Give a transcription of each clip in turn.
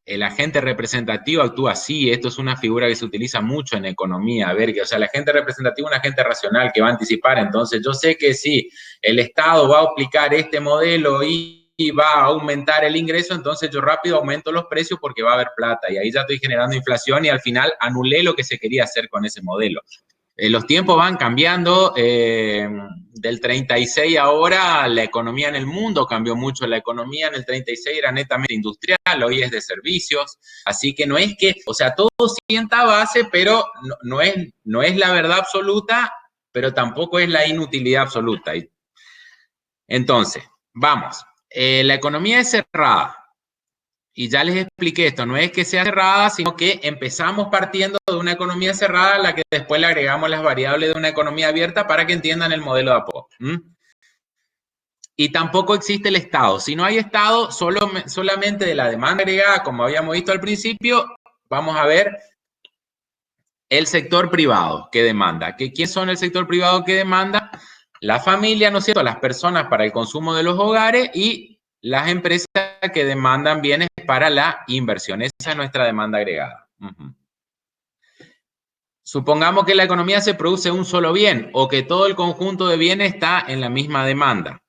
El agente representativo actúa así, esto es una figura que se utiliza mucho en economía, a ver, que, o sea, el agente representativo es un agente racional que va a anticipar, entonces yo sé que si el Estado va a aplicar este modelo y va a aumentar el ingreso, entonces yo rápido aumento los precios porque va a haber plata, y ahí ya estoy generando inflación y al final anulé lo que se quería hacer con ese modelo. Los tiempos van cambiando, del 36 ahora la economía en el mundo cambió mucho, la economía en el 36 era netamente industrial, hoy es de servicios, así que no es que, o sea, todo sienta base, pero no es la verdad absoluta, pero tampoco es la inutilidad absoluta. Entonces, vamos, la economía es cerrada, y ya les expliqué esto, no es que sea cerrada, sino que empezamos partiendo de una economía cerrada a la que después le agregamos las variables de una economía abierta para que entiendan el modelo de a poco. Y tampoco existe el Estado. Si no hay Estado, solamente de la demanda agregada, como habíamos visto al principio, vamos a ver el sector privado que demanda. ¿Quién son el sector privado que demanda? La familia, ¿no es cierto? Las personas para el consumo de los hogares y las empresas que demandan bienes para la inversión. Esa es nuestra demanda agregada. Supongamos que la economía se produce un solo bien o que todo el conjunto de bienes está en la misma demanda,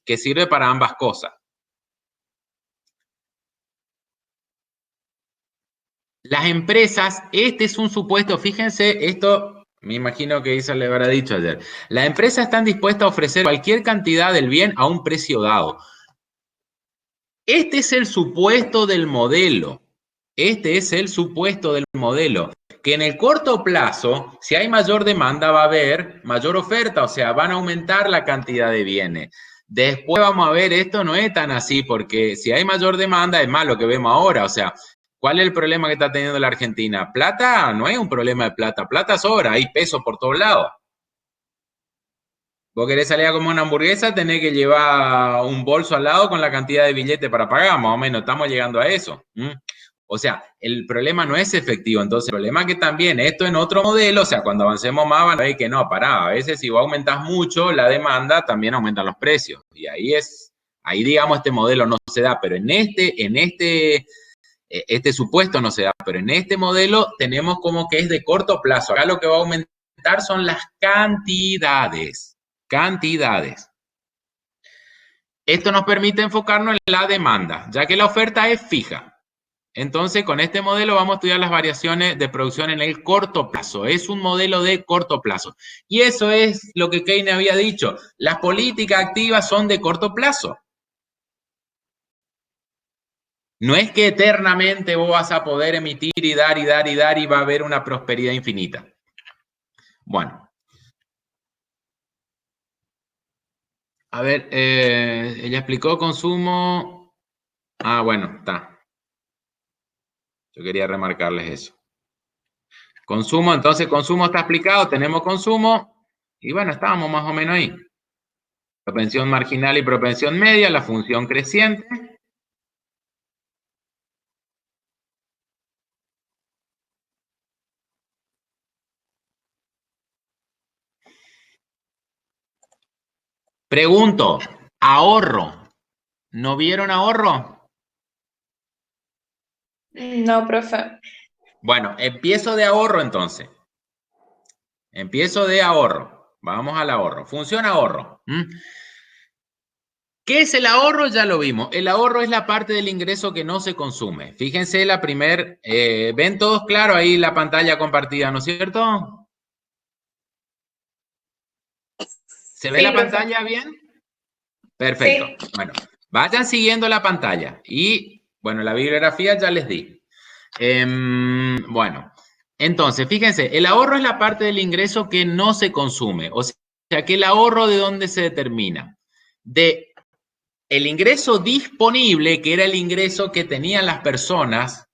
que sirve para ambas cosas. Las empresas, este es un supuesto, fíjense, esto me imagino que Isa le habrá dicho ayer. Las empresas están dispuestas a ofrecer cualquier cantidad del bien a un precio dado. Este es el supuesto del modelo. Este es el supuesto del modelo. Que en el corto plazo, si hay mayor demanda, va a haber mayor oferta, o sea, van a aumentar la cantidad de bienes. Después vamos a ver, esto no es tan así, porque si hay mayor demanda, es más lo que vemos ahora, o sea, ¿cuál es el problema que está teniendo la Argentina? Plata, no es un problema de plata, plata sobra, hay pesos por todos lados. Vos querés salir a comer una hamburguesa, tenés que llevar un bolso al lado con la cantidad de billetes para pagar, más o menos, estamos llegando a eso. O sea, el problema no es efectivo, entonces el problema es que también esto en otro modelo, o sea, cuando avancemos más van a ver que no, pará, a veces si vos aumentás mucho la demanda, también aumentan los precios. Y ahí digamos este modelo no se da, pero este supuesto no se da, pero en este modelo tenemos como que es de corto plazo. Acá lo que va a aumentar son las cantidades. Cantidades. Esto nos permite enfocarnos en la demanda, ya que la oferta es fija. Entonces, con este modelo vamos a estudiar las variaciones de producción en el corto plazo. Es un modelo de corto plazo. Y eso es lo que Keynes había dicho. Las políticas activas son de corto plazo. No es que eternamente vos vas a poder emitir y dar y dar y dar y va a haber una prosperidad infinita. Bueno. A ver, ella explicó consumo. Ah, bueno, está. Yo quería remarcarles eso. Consumo, entonces consumo está explicado, tenemos consumo y bueno, estábamos más o menos ahí. Propensión marginal y propensión media, la función creciente. Pregunto, ahorro. ¿No vieron ahorro? No, profe. Bueno, empiezo de ahorro entonces. Empiezo de ahorro. Vamos al ahorro. Función ahorro. ¿Qué es el ahorro? Ya lo vimos. El ahorro es la parte del ingreso que no se consume. Fíjense la primer, ven todos claro ahí la pantalla compartida, ¿no es cierto? ¿Se ve Sí, la profe. pantalla bien? Perfecto. Sí. Bueno, vayan siguiendo la pantalla y, bueno, la bibliografía ya les di. Bueno, entonces, fíjense, el ahorro es la parte del ingreso que no se consume. O sea, que el ahorro de dónde se determina. De el ingreso disponible, que era el ingreso que tenían las personas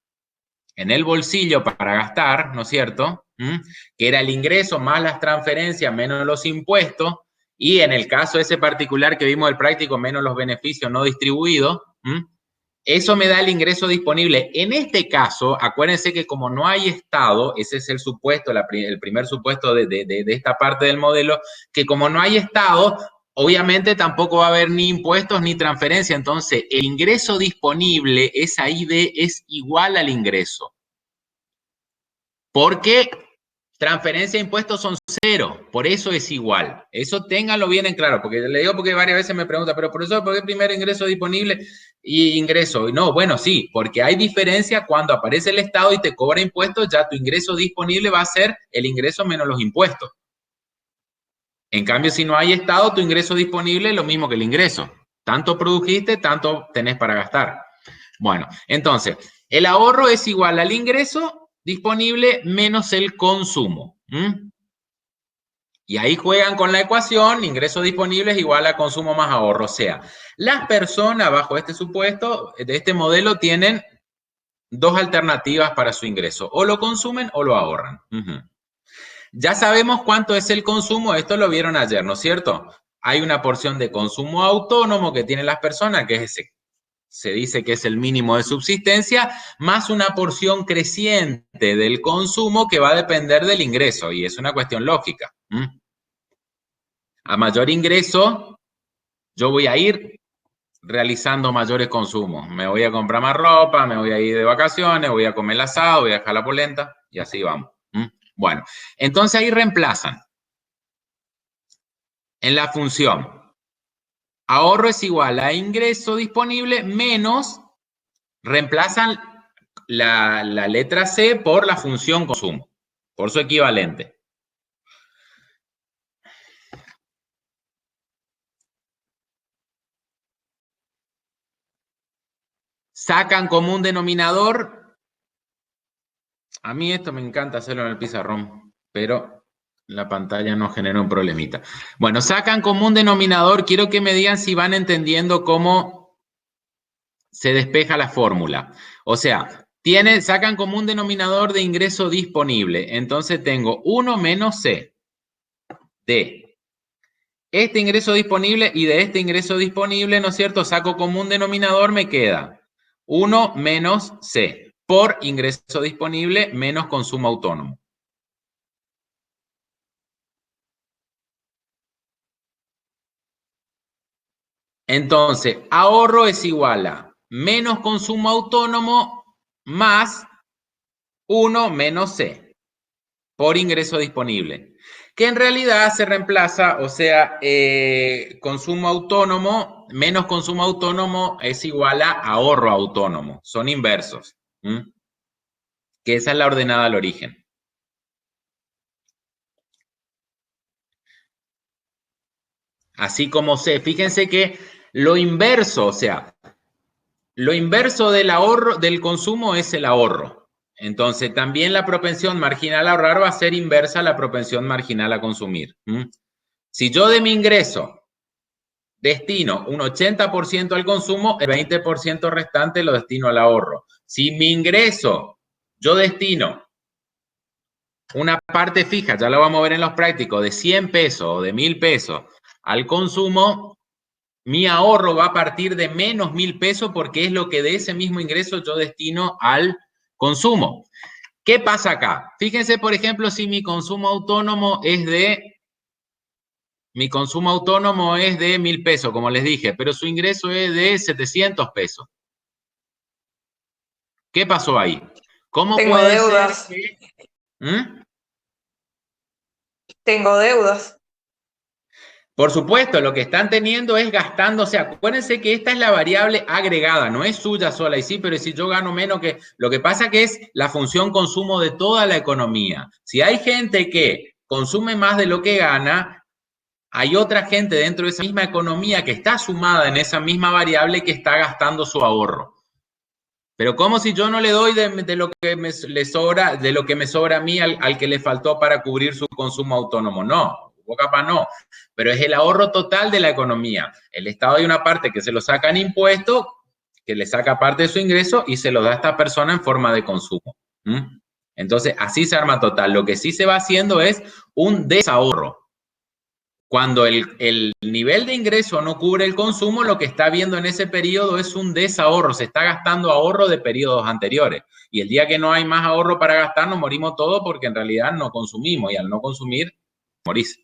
en el bolsillo para gastar, ¿no es cierto? Que era el ingreso más las transferencias menos los impuestos, y en el caso ese particular que vimos del práctico, menos los beneficios no distribuidos. Eso me da el ingreso disponible. En este caso, acuérdense que como no hay Estado, ese es el supuesto, el primer supuesto de esta parte del modelo, que como no hay Estado, obviamente tampoco va a haber ni impuestos ni transferencia, entonces el ingreso disponible, esa ID, es igual al ingreso. Porque transferencia e impuestos son cero, por eso es igual. Eso ténganlo bien en claro, porque le digo porque varias veces me preguntan, pero profesor, ¿por qué primero ingreso disponible y ingreso? No, bueno, sí, porque hay diferencia cuando aparece el Estado y te cobra impuestos, ya tu ingreso disponible va a ser el ingreso menos los impuestos. En cambio, si no hay Estado, tu ingreso disponible es lo mismo que el ingreso. Tanto produjiste, tanto tenés para gastar. Bueno, entonces, el ahorro es igual al ingreso disponible menos el consumo. Y ahí juegan con la ecuación, ingreso disponible es igual a consumo más ahorro. O sea, las personas bajo este supuesto, de este modelo, tienen dos alternativas para su ingreso. O lo consumen o lo ahorran. Ya sabemos cuánto es el consumo, esto lo vieron ayer, ¿no es cierto? Hay una porción de consumo autónomo que tienen las personas, que es ese, se dice que es el mínimo de subsistencia, más una porción creciente del consumo que va a depender del ingreso, y es una cuestión lógica. A mayor ingreso, yo voy a ir realizando mayores consumos. Me voy a comprar más ropa, me voy a ir de vacaciones, voy a comer el asado, voy a dejar la polenta, y así vamos. Bueno, entonces ahí reemplazan en la función. Ahorro es igual a ingreso disponible menos, reemplazan la letra C por la función consumo, por su equivalente. Sacan como un denominador. A mí esto me encanta hacerlo en el pizarrón, pero la pantalla nos genera un problemita. Bueno, sacan como un denominador. Quiero que me digan si van entendiendo cómo se despeja la fórmula. O sea, sacan como un denominador de ingreso disponible. Entonces tengo 1 menos C de este ingreso disponible y de este ingreso disponible, ¿no es cierto? Saco como un denominador, me queda 1 menos C por ingreso disponible menos consumo autónomo. Entonces, ahorro es igual a menos consumo autónomo más 1 menos C por ingreso disponible, que en realidad se reemplaza, o sea, consumo autónomo menos consumo autónomo es igual a ahorro autónomo, son inversos, que esa es la ordenada al origen. Así como C, fíjense que lo inverso, o sea, lo inverso del ahorro, del consumo es el ahorro. Entonces, también la propensión marginal a ahorrar va a ser inversa a la propensión marginal a consumir. Si yo de mi ingreso destino un 80% al consumo, el 20% restante lo destino al ahorro. Si mi ingreso yo destino una parte fija, ya lo vamos a ver en los prácticos, de 100 pesos o de 1000 pesos al consumo, mi ahorro va a partir de menos 1000 pesos porque es lo que de ese mismo ingreso yo destino al consumo. ¿Qué pasa acá? Fíjense, por ejemplo, si mi consumo autónomo es de 1000 pesos, como les dije, pero su ingreso es de 700 pesos. ¿Qué pasó ahí? ¿Cómo Tengo puede ser deudas. que... Tengo deudas. Por supuesto, lo que están teniendo es gastándose. Acuérdense que esta es la variable agregada, no es suya sola. Y sí, pero si yo gano menos que... Lo que pasa que es la función consumo de toda la economía. Si hay gente que consume más de lo que gana, hay otra gente dentro de esa misma economía que está sumada en esa misma variable que está gastando su ahorro. Pero como si yo no le doy de lo que le sobra, de lo que me sobra a mí al que le faltó para cubrir su consumo autónomo. No, capaz no. Pero es el ahorro total de la economía. El Estado hay una parte que se lo saca en impuestos, que le saca parte de su ingreso y se lo da a esta persona en forma de consumo. Entonces, así se arma total. Lo que sí se va haciendo es un desahorro. Cuando el nivel de ingreso no cubre el consumo, lo que está viendo en ese periodo es un desahorro, se está gastando ahorro de periodos anteriores. Y el día que no hay más ahorro para gastar, nos morimos todos porque en realidad no consumimos y al no consumir, morís.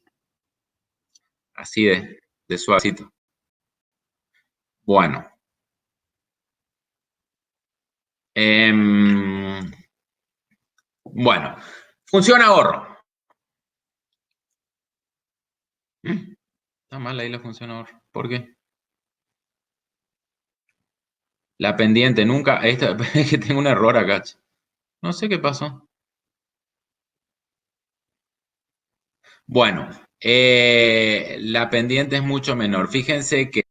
Así de suavecito. Bueno. Bueno, función ahorro. Está mal ahí la función ahorro. ¿Por qué? La pendiente, nunca. Esta, es que tengo un error acá. No sé qué pasó. Bueno, la pendiente es mucho menor. Fíjense que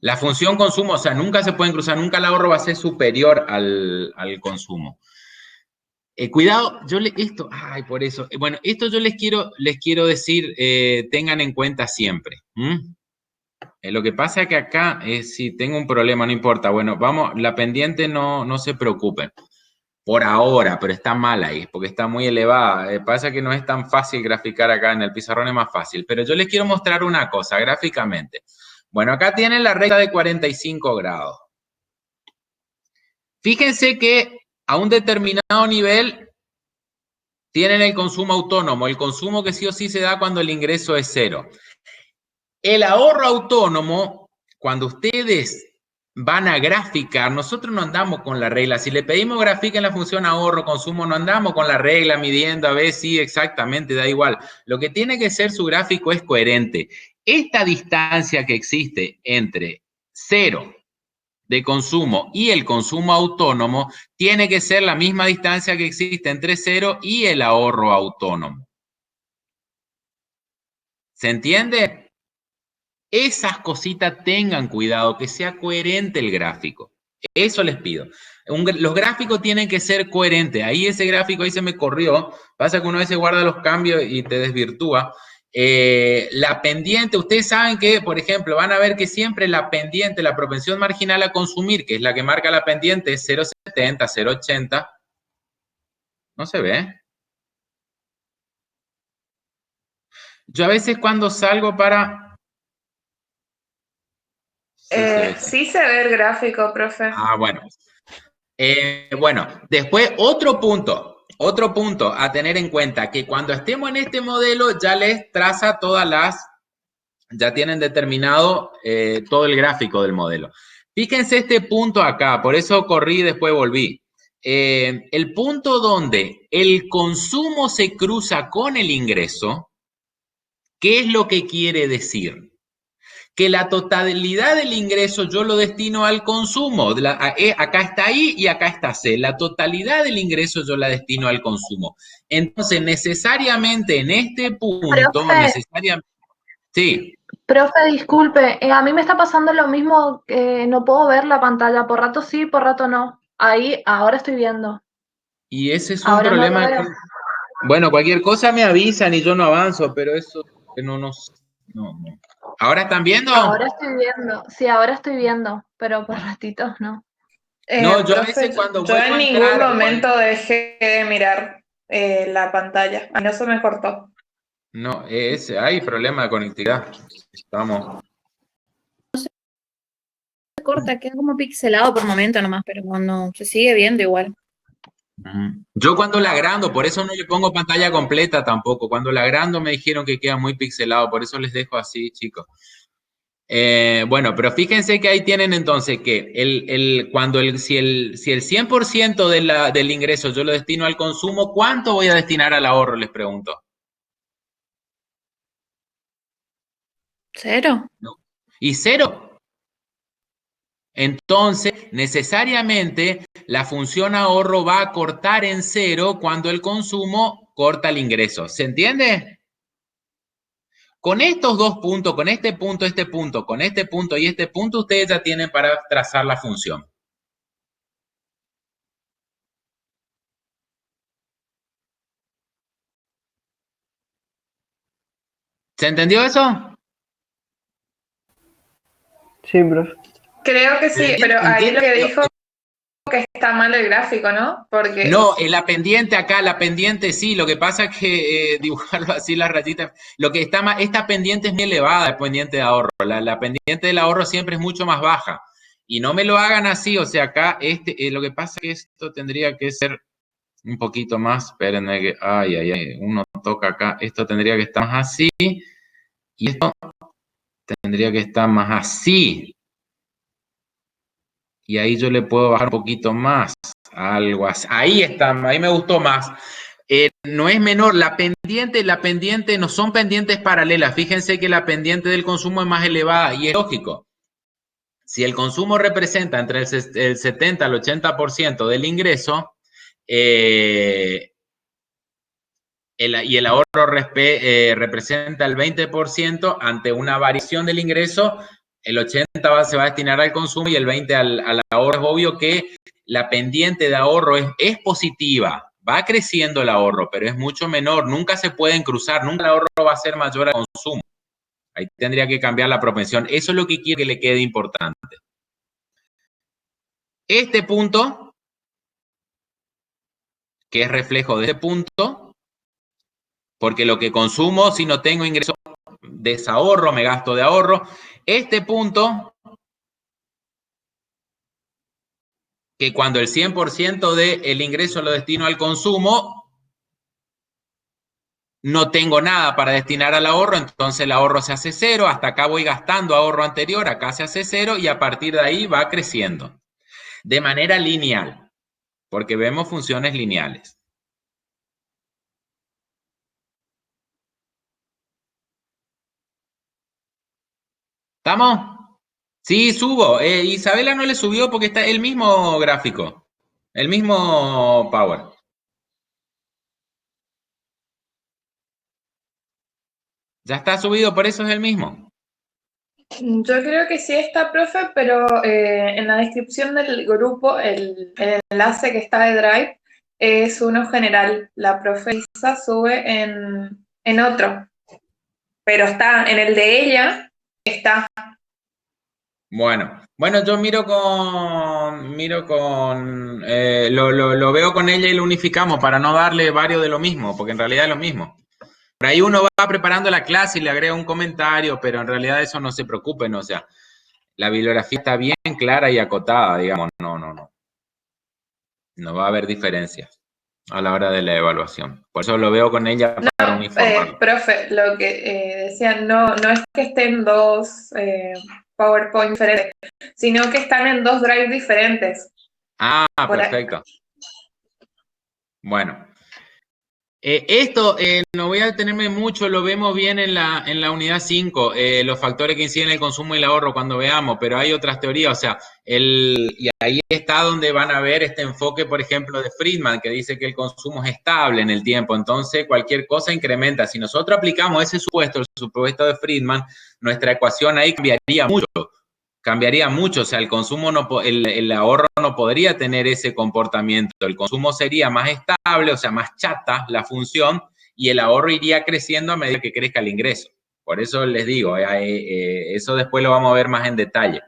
la función consumo, o sea, nunca se pueden cruzar, nunca el ahorro va a ser superior al consumo. Cuidado, ay, por eso. Bueno, esto yo les quiero decir, tengan en cuenta siempre. Lo que pasa es que acá, si tengo un problema, no importa. Bueno, vamos, la pendiente no se preocupen. Por ahora, pero está mal ahí, porque está muy elevada. Pasa que no es tan fácil graficar acá en el pizarrón, es más fácil. Pero yo les quiero mostrar una cosa gráficamente. Bueno, acá tienen la recta de 45 grados. Fíjense que a un determinado nivel tienen el consumo autónomo, el consumo que sí o sí se da cuando el ingreso es cero. El ahorro autónomo, cuando ustedes van a graficar, nosotros no andamos con la regla. Si le pedimos grafiquen la función ahorro, consumo, no andamos con la regla midiendo a ver si exactamente da igual. Lo que tiene que ser su gráfico es coherente. Esta distancia que existe entre cero de consumo y el consumo autónomo tiene que ser la misma distancia que existe entre cero y el ahorro autónomo. ¿Se entiende? Esas cositas tengan cuidado, que sea coherente el gráfico. Eso les pido. Los gráficos tienen que ser coherentes. Ahí ese gráfico ahí se me corrió. Pasa que uno a veces guarda los cambios y te desvirtúa. La pendiente, ustedes saben que, por ejemplo, van a ver que siempre la pendiente, la propensión marginal a consumir, que es la que marca la pendiente, es 0,70, 0,80. ¿No se ve? Yo a veces cuando salgo para... Sí, se ve. Sí se ve el gráfico, profe. Ah, bueno. Bueno, después otro punto a tener en cuenta, que cuando estemos en este modelo ya les traza ya tienen determinado todo el gráfico del modelo. Fíjense este punto acá, por eso corrí y después volví. El punto donde el consumo se cruza con el ingreso, ¿qué es lo que quiere decir? Que la totalidad del ingreso yo lo destino al consumo. Acá está I y acá está C. La totalidad del ingreso yo la destino al consumo. Entonces, necesariamente en este punto, Profe, sí. profe, disculpe, a mí me está pasando lo mismo, no puedo ver la pantalla, por rato sí, por rato no. Ahí, ahora estoy viendo. Y ese es un Ahora no lo problema. veo. Bueno, cualquier cosa me avisan y yo no avanzo, pero eso no. ¿Ahora están viendo? Ahora estoy viendo, sí, ahora estoy viendo, pero por ratitos no. No, yo a veces Profe, cuando yo vuelvo en a ningún entrar, momento dejé de mirar la pantalla. A mí no se me cortó. no, hay problema de conectividad. Estamos. Se corta, queda como pixelado por momento nomás, pero no, se sigue viendo igual. Yo cuando la agrando, por eso no le pongo pantalla completa tampoco. Cuando la agrando me dijeron que queda muy pixelado, por eso les dejo así, chicos. Bueno, pero fíjense que ahí tienen entonces que si el 100% del ingreso yo lo destino al consumo, ¿cuánto voy a destinar al ahorro? Les pregunto. ¿Cero? No. ¿Y cero? Entonces, necesariamente la función ahorro va a cortar en cero cuando el consumo corta el ingreso. ¿Se entiende? Con estos dos puntos, con este punto, con este punto y este punto, ustedes ya tienen para trazar la función. ¿Se entendió eso? Sí, profe. Creo que sí, pero ahí lo que dijo que está mal el gráfico, ¿no? Porque No, la pendiente acá, la pendiente sí, lo que pasa es que dibujarlo así las rayitas, lo que está más, esta pendiente es muy elevada, la pendiente de ahorro, la pendiente del ahorro siempre es mucho más baja, y no me lo hagan así, o sea, acá lo que pasa es que esto tendría que ser un poquito más, espérenme ay, uno toca acá, esto tendría que estar más así, y esto tendría que estar más así. Y ahí yo le puedo bajar un poquito más, algo así. Ahí está, ahí me gustó más. No es menor, la pendiente no son pendientes paralelas. Fíjense que la pendiente del consumo es más elevada y es lógico. Si el consumo representa entre el 70 al 80% del ingreso, y el ahorro representa el 20%, ante una variación del ingreso, el 80% se va a destinar al consumo y el 20% al ahorro. Es obvio que la pendiente de ahorro es positiva, va creciendo el ahorro, pero es mucho menor, nunca se pueden cruzar, nunca el ahorro va a ser mayor al consumo. Ahí tendría que cambiar la propensión. Eso es lo que quiero que le quede importante. Este punto, que es reflejo de este punto, porque lo que consumo, si no tengo ingreso, desahorro, me gasto de ahorro. Este punto, que cuando el 100% del ingreso lo destino al consumo, no tengo nada para destinar al ahorro, entonces el ahorro se hace cero, hasta acá voy gastando ahorro anterior, acá se hace cero y a partir de ahí va creciendo. De manera lineal, porque vemos funciones lineales. ¿Estamos? Sí, subo. Isabela no le subió porque está el mismo gráfico, el mismo Power. Ya está subido, por eso es el mismo. Yo creo que sí está, profe, pero en la descripción del grupo, el enlace que está de Drive es uno general. La profe Isa sube en otro, pero está en el de ella, está. Bueno, yo lo veo con ella y lo unificamos para no darle varios de lo mismo, porque en realidad es lo mismo. Por ahí uno va preparando la clase y le agrega un comentario, pero en realidad eso no se preocupen, o sea, la bibliografía está bien clara y acotada, digamos, no va a haber diferencias a la hora de la evaluación. Por eso lo veo con ella para uniformarlo. Profe, lo que decían, no es que estén dos PowerPoint diferentes, sino que están en dos drives diferentes. Ah, perfecto. Bueno. Esto no voy a detenerme mucho, lo vemos bien en la unidad 5, los factores que inciden en el consumo y el ahorro cuando veamos, pero hay otras teorías, o sea, y ahí está donde van a ver este enfoque, por ejemplo, de Friedman, que dice que el consumo es estable en el tiempo, entonces cualquier cosa incrementa. Si nosotros aplicamos ese supuesto, el supuesto de Friedman, nuestra ecuación ahí cambiaría mucho, o sea, el ahorro no podría tener ese comportamiento, el consumo sería más estable, o sea, más chata la función, y el ahorro iría creciendo a medida que crezca el ingreso. Por eso les digo, eso después lo vamos a ver más en detalle.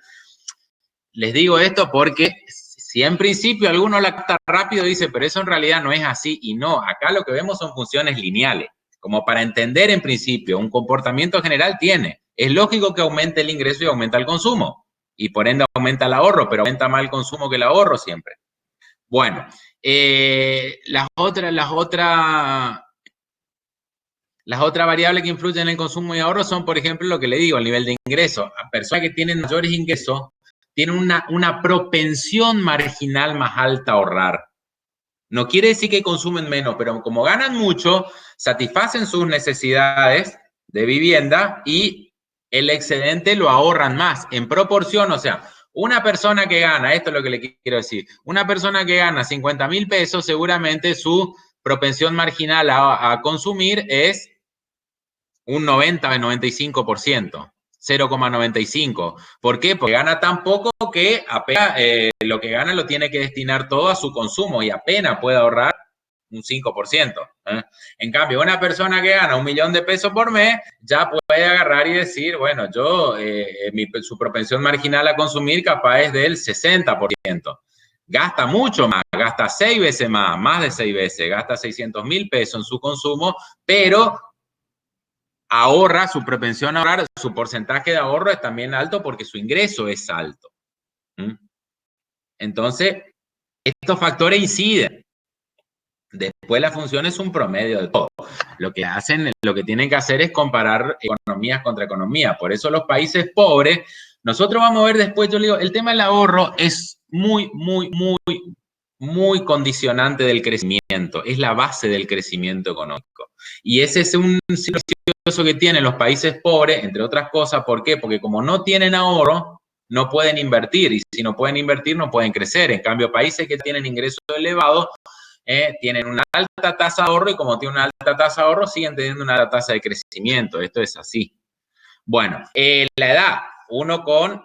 Les digo esto porque si en principio alguno la capta rápido dice, pero eso en realidad no es así, y no, acá lo que vemos son funciones lineales, como para entender en principio, un comportamiento general tiene. Es lógico que aumente el ingreso y aumenta el consumo, y por ende aumenta el ahorro, pero aumenta más el consumo que el ahorro siempre. Bueno, las otras variables que influyen en el consumo y ahorro son, por ejemplo, lo que le digo, el nivel de ingreso. A personas que tienen mayores ingresos tienen una propensión marginal más alta a ahorrar. No quiere decir que consumen menos, pero como ganan mucho, satisfacen sus necesidades de vivienda y el excedente lo ahorran más en proporción. O sea, una persona que gana, esto es lo que le quiero decir, una persona que gana 50.000 pesos, seguramente su propensión marginal a consumir es un 90-95%. 0,95. ¿Por qué? Porque gana tan poco que apenas lo que gana lo tiene que destinar todo a su consumo y apenas puede ahorrar un 5%. En cambio, una persona que gana 1 millón de pesos por mes ya puede agarrar y decir, bueno, su propensión marginal a consumir capaz es del 60%. Gasta mucho más, gasta 6 veces más de 6 veces, gasta 600.000 pesos en su consumo, pero ahorra, su propensión a ahorrar, su porcentaje de ahorro es también alto porque su ingreso es alto. Entonces, estos factores inciden. Después la función es un promedio de todo. Lo que tienen que hacer es comparar economías contra economías. Por eso los países pobres, nosotros vamos a ver después, yo le digo, el tema del ahorro es muy, muy, muy, muy condicionante del crecimiento. Es la base del crecimiento económico. Y ese es un ciclo vicioso que tienen los países pobres, entre otras cosas. ¿Por qué? Porque como no tienen ahorro, no pueden invertir. Y si no pueden invertir, no pueden crecer. En cambio, países que tienen ingresos elevados, tienen una alta tasa de ahorro y como tienen una alta tasa de ahorro siguen teniendo una alta tasa de crecimiento. Esto es así. Bueno, la edad, uno con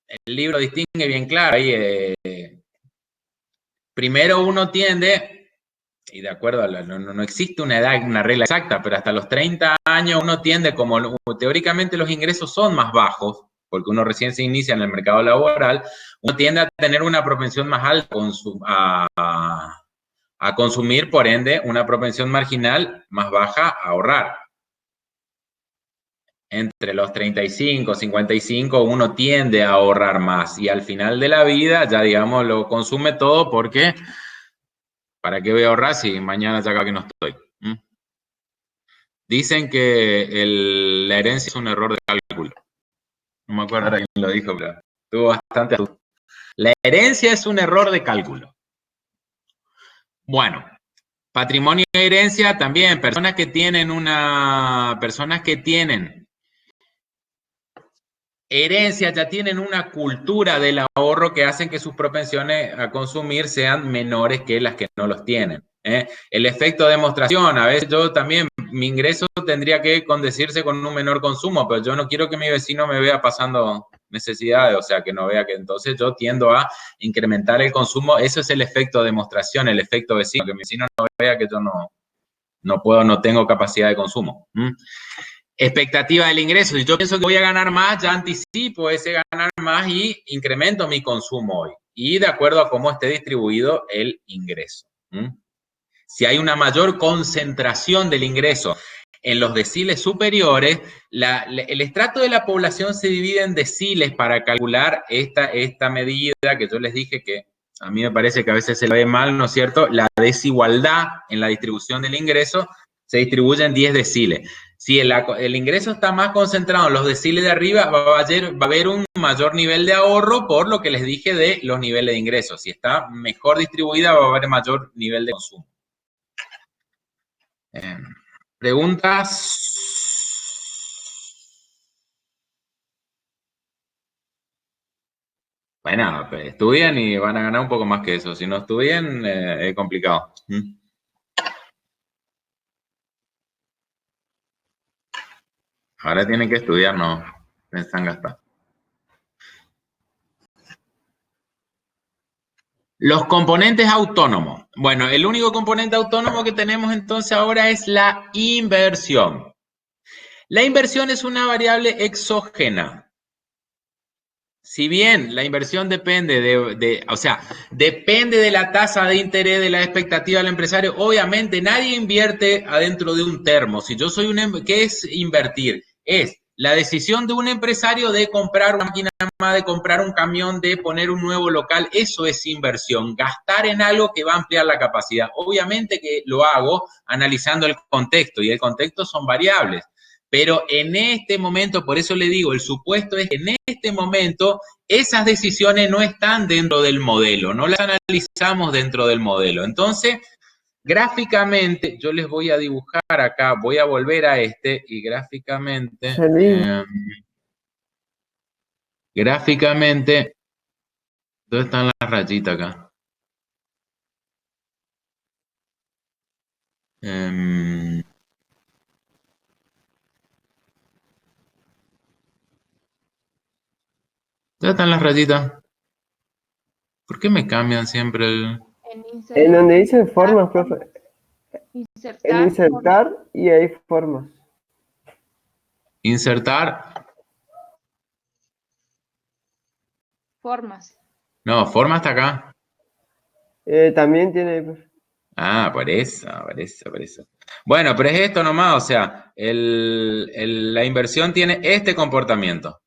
el libro distingue bien claro ahí. Primero uno tiende, y de acuerdo, no existe una edad, una regla exacta, pero hasta los 30 años uno tiende, como teóricamente los ingresos son más bajos, porque uno recién se inicia en el mercado laboral, uno tiende a tener una propensión más alta a consumir, por ende, una propensión marginal más baja a ahorrar. Entre los 35, 55, uno tiende a ahorrar más y al final de la vida ya, digamos, lo consume todo porque ¿para qué voy a ahorrar si mañana ya acá que no estoy? Dicen que la herencia es un error de cálculo. No me acuerdo quién lo dijo, pero estuvo bastante astuto. La herencia es un error de cálculo. Bueno, patrimonio y herencia también, personas que tienen herencia ya tienen una cultura del ahorro que hacen que sus propensiones a consumir sean menores que las que no los tienen. El efecto de demostración, a veces yo también, mi ingreso tendría que condecirse con un menor consumo, pero yo no quiero que mi vecino me vea pasando necesidades, o sea, que no vea que entonces yo tiendo a incrementar el consumo. Eso es el efecto de demostración, el efecto vecino, que mi vecino no vea que yo no tengo capacidad de consumo. Expectativa del ingreso. Si yo pienso que voy a ganar más, ya anticipo ese ganar más y incremento mi consumo hoy. Y de acuerdo a cómo esté distribuido el ingreso. Si hay una mayor concentración del ingreso en los deciles superiores, el estrato de la población se divide en deciles para calcular esta medida que yo les dije que a mí me parece que a veces se la ve mal, ¿no es cierto? La desigualdad en la distribución del ingreso se distribuye en 10 deciles. Si el ingreso está más concentrado en los deciles de arriba, va a haber un mayor nivel de ahorro por lo que les dije de los niveles de ingresos. Si está mejor distribuida, va a haber mayor nivel de consumo. ¿Preguntas? Bueno, pues estudian y van a ganar un poco más que eso. Si no estudian, es complicado. Ahora tienen que estudiar, no están gastando. Los componentes autónomos. Bueno, el único componente autónomo que tenemos entonces ahora es la inversión. La inversión es una variable exógena. Si bien la inversión depende depende de la tasa de interés, de la expectativa del empresario, obviamente nadie invierte adentro de un termo. Si yo soy ¿qué es invertir? Es la decisión de un empresario de comprar una máquina más, de comprar un camión, de poner un nuevo local. Eso es inversión, gastar en algo que va a ampliar la capacidad. Obviamente que lo hago analizando el contexto, y el contexto son variables. Pero en este momento, por eso le digo, el supuesto es que en este momento esas decisiones no están dentro del modelo, no las analizamos dentro del modelo. Entonces, gráficamente, yo les voy a dibujar acá, voy a volver a y gráficamente, ¿dónde están las rayitas acá? ¿Dónde están las rayitas? ¿Por qué me cambian siempre el...? En donde dice formas, profe. Insertar. En insertar y hay formas. Insertar. Formas. No, forma hasta acá. También tiene, profe. Ah, por eso. Bueno, pero es esto nomás, o sea, la inversión tiene este comportamiento.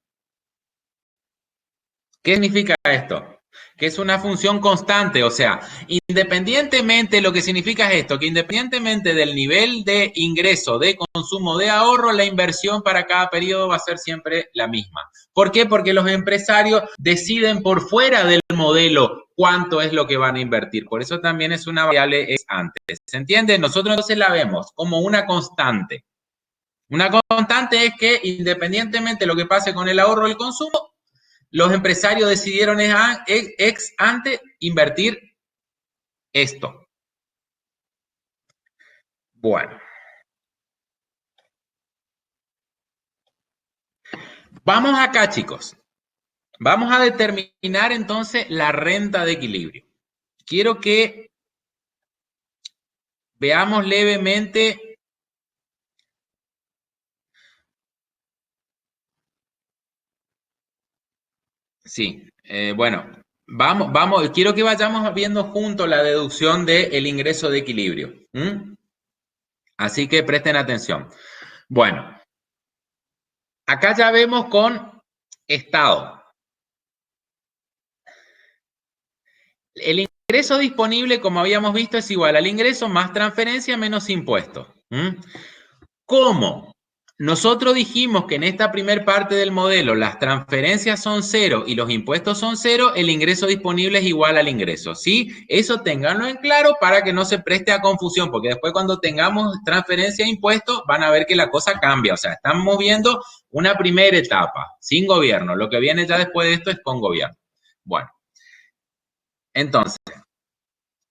¿Qué significa esto? que es una función constante, o sea, independientemente, lo que significa es esto, que independientemente del nivel de ingreso, de consumo, de ahorro, la inversión para cada periodo va a ser siempre la misma. ¿Por qué? Porque los empresarios deciden por fuera del modelo cuánto es lo que van a invertir. Por eso también es una variable ex ante. ¿Se entiende? Nosotros entonces la vemos como una constante. Una constante es que independientemente de lo que pase con el ahorro o el consumo, los empresarios decidieron ex ante invertir esto. Bueno. Vamos acá, chicos. Vamos a determinar entonces la renta de equilibrio. Quiero que veamos levemente. Sí, bueno, vamos, quiero que vayamos viendo juntos la deducción del ingreso de equilibrio. Así que presten atención. Bueno, acá ya vemos con estado. El ingreso disponible, como habíamos visto, es igual al ingreso más transferencia menos impuestos. ¿Cómo? Nosotros dijimos que en esta primer parte del modelo las transferencias son cero y los impuestos son cero, el ingreso disponible es igual al ingreso, ¿sí? Eso ténganlo en claro para que no se preste a confusión, porque después cuando tengamos transferencia e impuestos van a ver que la cosa cambia, o sea, estamos viendo una primera etapa, sin gobierno, lo que viene ya después de esto es con gobierno. Bueno, entonces,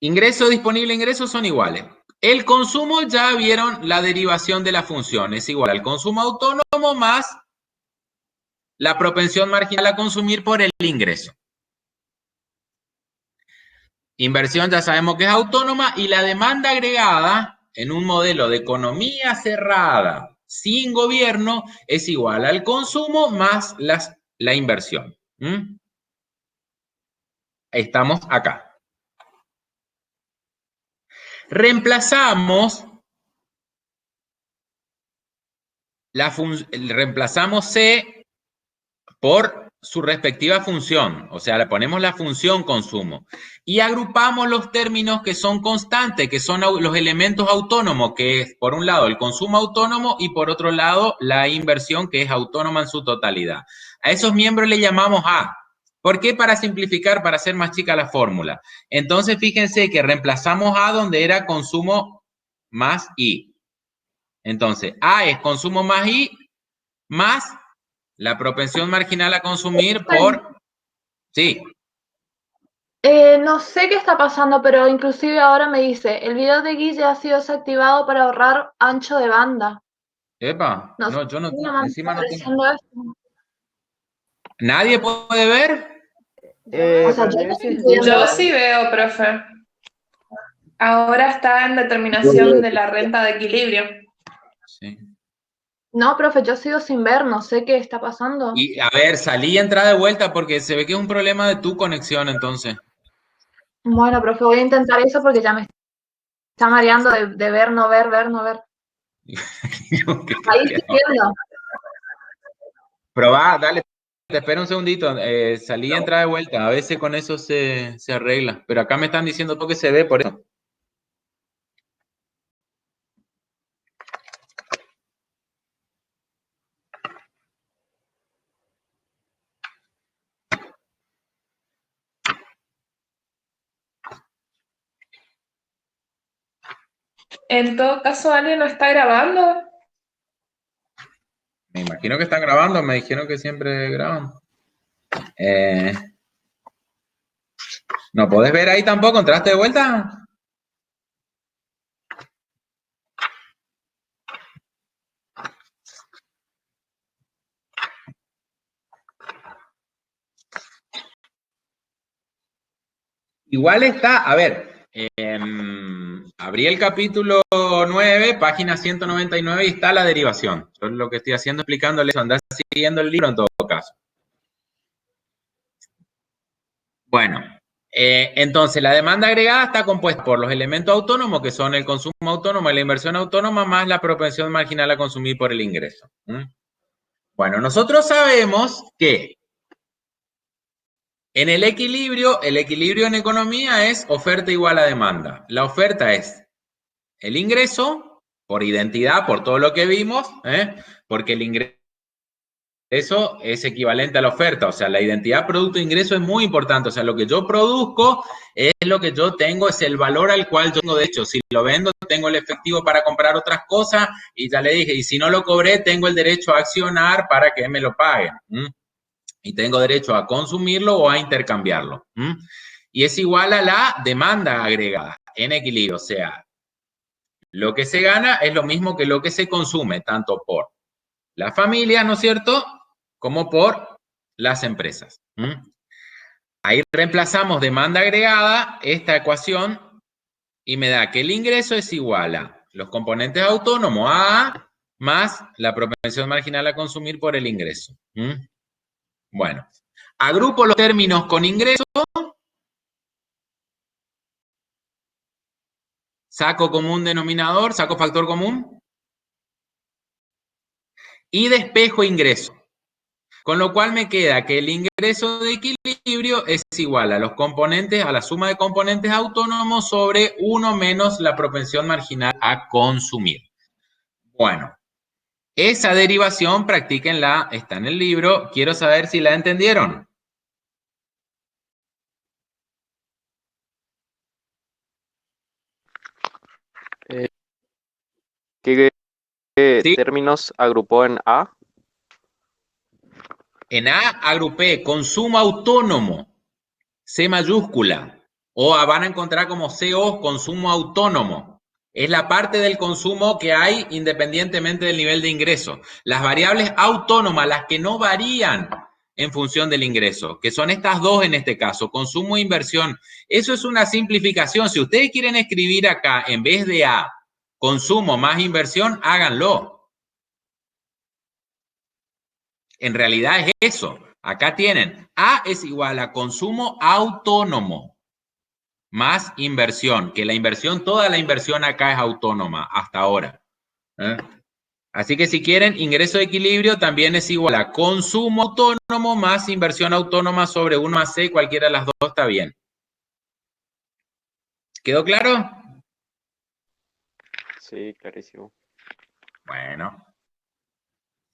ingreso disponible e ingreso son iguales. El consumo, ya vieron la derivación de la función, es igual al consumo autónomo más la propensión marginal a consumir por el ingreso. Inversión ya sabemos que es autónoma y la demanda agregada en un modelo de economía cerrada sin gobierno es igual al consumo más la inversión. Estamos acá. Reemplazamos C por su respectiva función, o sea, le ponemos la función consumo y agrupamos los términos que son constantes, que son los elementos autónomos, que es por un lado el consumo autónomo y por otro lado la inversión, que es autónoma en su totalidad. A esos miembros le llamamos A. ¿Por qué? Para simplificar, para hacer más chica la fórmula. Entonces, fíjense que reemplazamos A donde era consumo más I. Entonces, A es consumo más I más la propensión marginal a consumir por... Sí. No sé qué está pasando, pero inclusive ahora me dice, el video de Guille ha sido desactivado para ahorrar ancho de banda. Epa, No sé, no, yo no, me está encima no tengo. apareciendo esto. ¿Nadie puede ver? O sea, yo Para no mí sí estoy viendo Yo está. sí veo, profe. Ahora está en determinación de la renta de equilibrio. Sí. No, profe, yo sigo sin ver, no sé qué está pasando. Y a ver, salí y entra de vuelta porque se ve que es un problema de tu conexión entonces. Bueno, profe, voy a intentar eso porque ya me está mareando de ver, no ver, ver, no ver. Ahí estoy viendo. Probá, dale, te espero un segundito. Salí y entra de vuelta. A veces con eso se arregla. Pero acá me están diciendo todo que se ve por eso. En todo caso, ¿alguien no está grabando? Me imagino que están grabando. Me dijeron que siempre graban. ¿No podés ver ahí tampoco? ¿Entraste de vuelta? Igual está, a ver, abrí el capítulo 9, página 199 y está la derivación. Yo lo que estoy haciendo es explicándole eso, andás siguiendo el libro en todo caso. Bueno, entonces la demanda agregada está compuesta por los elementos autónomos, que son el consumo autónomo y la inversión autónoma, más la propensión marginal a consumir por el ingreso. Bueno, nosotros sabemos que En el equilibrio en economía es oferta igual a demanda. La oferta es el ingreso, por identidad, por todo lo que vimos, porque el ingreso es equivalente a la oferta, o sea, la identidad producto-ingreso es muy importante, o sea, lo que yo produzco es lo que yo tengo, es el valor al cual yo tengo derecho. Si lo vendo, tengo el efectivo para comprar otras cosas, y ya le dije, y si no lo cobré, tengo el derecho a accionar para que me lo paguen. Y tengo derecho a consumirlo o a intercambiarlo. Y es igual a la demanda agregada en equilibrio, o sea, lo que se gana es lo mismo que lo que se consume, tanto por la familia, ¿no es cierto?, como por las empresas. Ahí reemplazamos demanda agregada, esta ecuación, y me da que el ingreso es igual a los componentes autónomos A más la propensión marginal a consumir por el ingreso. Bueno, agrupo los términos con ingreso, saco común denominador, saco factor común, y despejo ingreso. Con lo cual me queda que el ingreso de equilibrio es igual a los componentes, a la suma de componentes autónomos sobre 1 menos la propensión marginal a consumir. Bueno, esa derivación practíquenla, está en el libro. Quiero saber si la entendieron. ¿Qué ¿Sí? términos agrupó en A? En A agrupé consumo autónomo, C mayúscula, o van a encontrar como CO, consumo autónomo. Es la parte del consumo que hay independientemente del nivel de ingreso. Las variables autónomas, las que no varían en función del ingreso, que son estas dos en este caso, consumo e inversión. Eso es una simplificación. Si ustedes quieren escribir acá, en vez de A, consumo más inversión, háganlo. En realidad es eso. Acá tienen, A es igual a consumo autónomo más inversión, que la inversión, toda la inversión acá es autónoma hasta ahora. Así que si quieren, ingreso de equilibrio también es igual a consumo autónomo más inversión autónoma sobre 1 más C, cualquiera de las dos está bien. ¿Quedó claro? Sí, clarísimo. Bueno.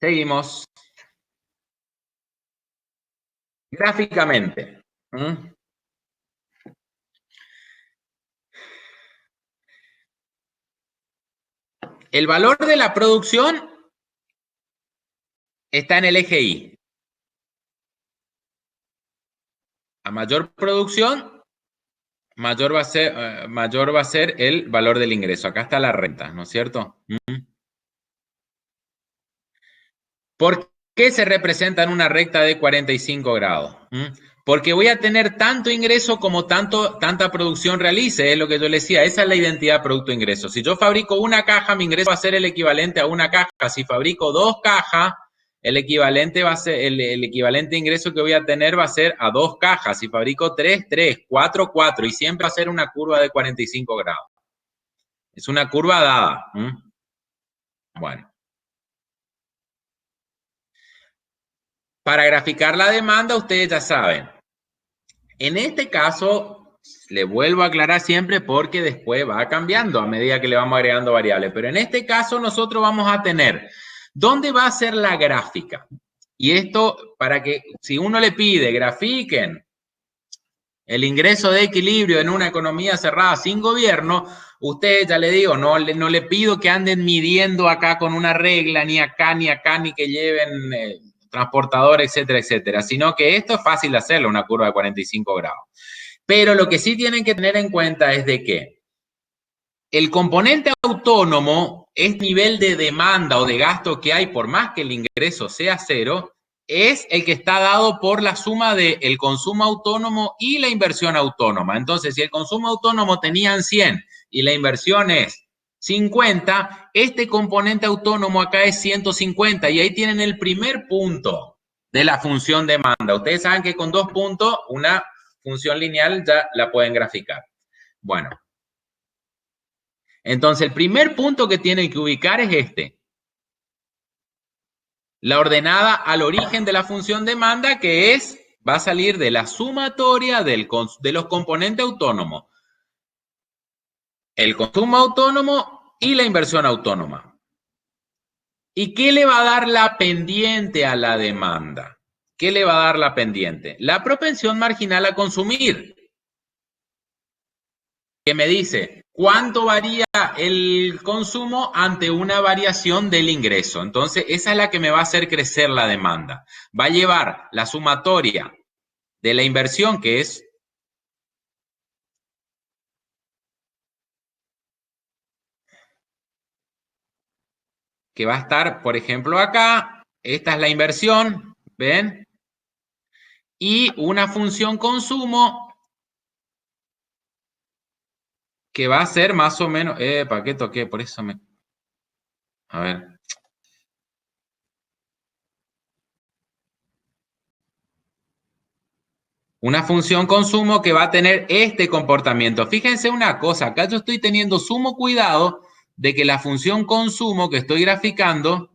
Seguimos. Gráficamente. El valor de la producción está en el eje Y. A mayor producción, mayor va a ser el valor del ingreso. Acá está la renta, ¿no es cierto? ¿Por qué se representa en una recta de 45 grados? Porque voy a tener tanto ingreso como tanta producción realice, es lo que yo le decía, esa es la identidad producto-ingreso. Si yo fabrico una caja, mi ingreso va a ser el equivalente a una caja. Si fabrico 2 cajas, el equivalente va a ser, el equivalente de ingreso que voy a tener va a ser a 2 cajas. Si fabrico 3, 3, 4, 4, y siempre va a ser una curva de 45 grados. Es una curva dada. Bueno. Para graficar la demanda, ustedes ya saben. En este caso, le vuelvo a aclarar siempre porque después va cambiando a medida que le vamos agregando variables. Pero en este caso nosotros vamos a tener, ¿dónde va a ser la gráfica? Y esto para que, si uno le pide, grafiquen el ingreso de equilibrio en una economía cerrada sin gobierno, ustedes, ya le digo, no le pido que anden midiendo acá con una regla, ni acá, ni que lleven transportador, etcétera, etcétera, sino que esto es fácil de hacerlo, una curva de 45 grados. Pero lo que sí tienen que tener en cuenta es de que el componente autónomo es nivel de demanda o de gasto que hay, por más que el ingreso sea cero, es el que está dado por la suma del consumo autónomo y la inversión autónoma. Entonces, si el consumo autónomo tenían 100 y la inversión es 50, este componente autónomo acá es 150 y ahí tienen el primer punto de la función demanda. Ustedes saben que con 2 puntos, una función lineal ya la pueden graficar. Bueno. Entonces, el primer punto que tienen que ubicar es este. La ordenada al origen de la función demanda, que es, Va a salir de la sumatoria de los componentes autónomos. El consumo autónomo y la inversión autónoma. ¿Y qué le va a dar la pendiente a la demanda? ¿Qué le va a dar la pendiente? La propensión marginal a consumir. Que me dice cuánto varía el consumo ante una variación del ingreso. Entonces, esa es la que me va a hacer crecer la demanda. Va a llevar la sumatoria de la inversión, que es que va a estar, por ejemplo, acá. Esta es la inversión, ¿ven? Y una función consumo que va a ser más o menos... ¿Para qué toqué? Por eso me... A ver. Una función consumo que va a tener este comportamiento. Fíjense una cosa, acá yo estoy teniendo sumo cuidado de que la función consumo que estoy graficando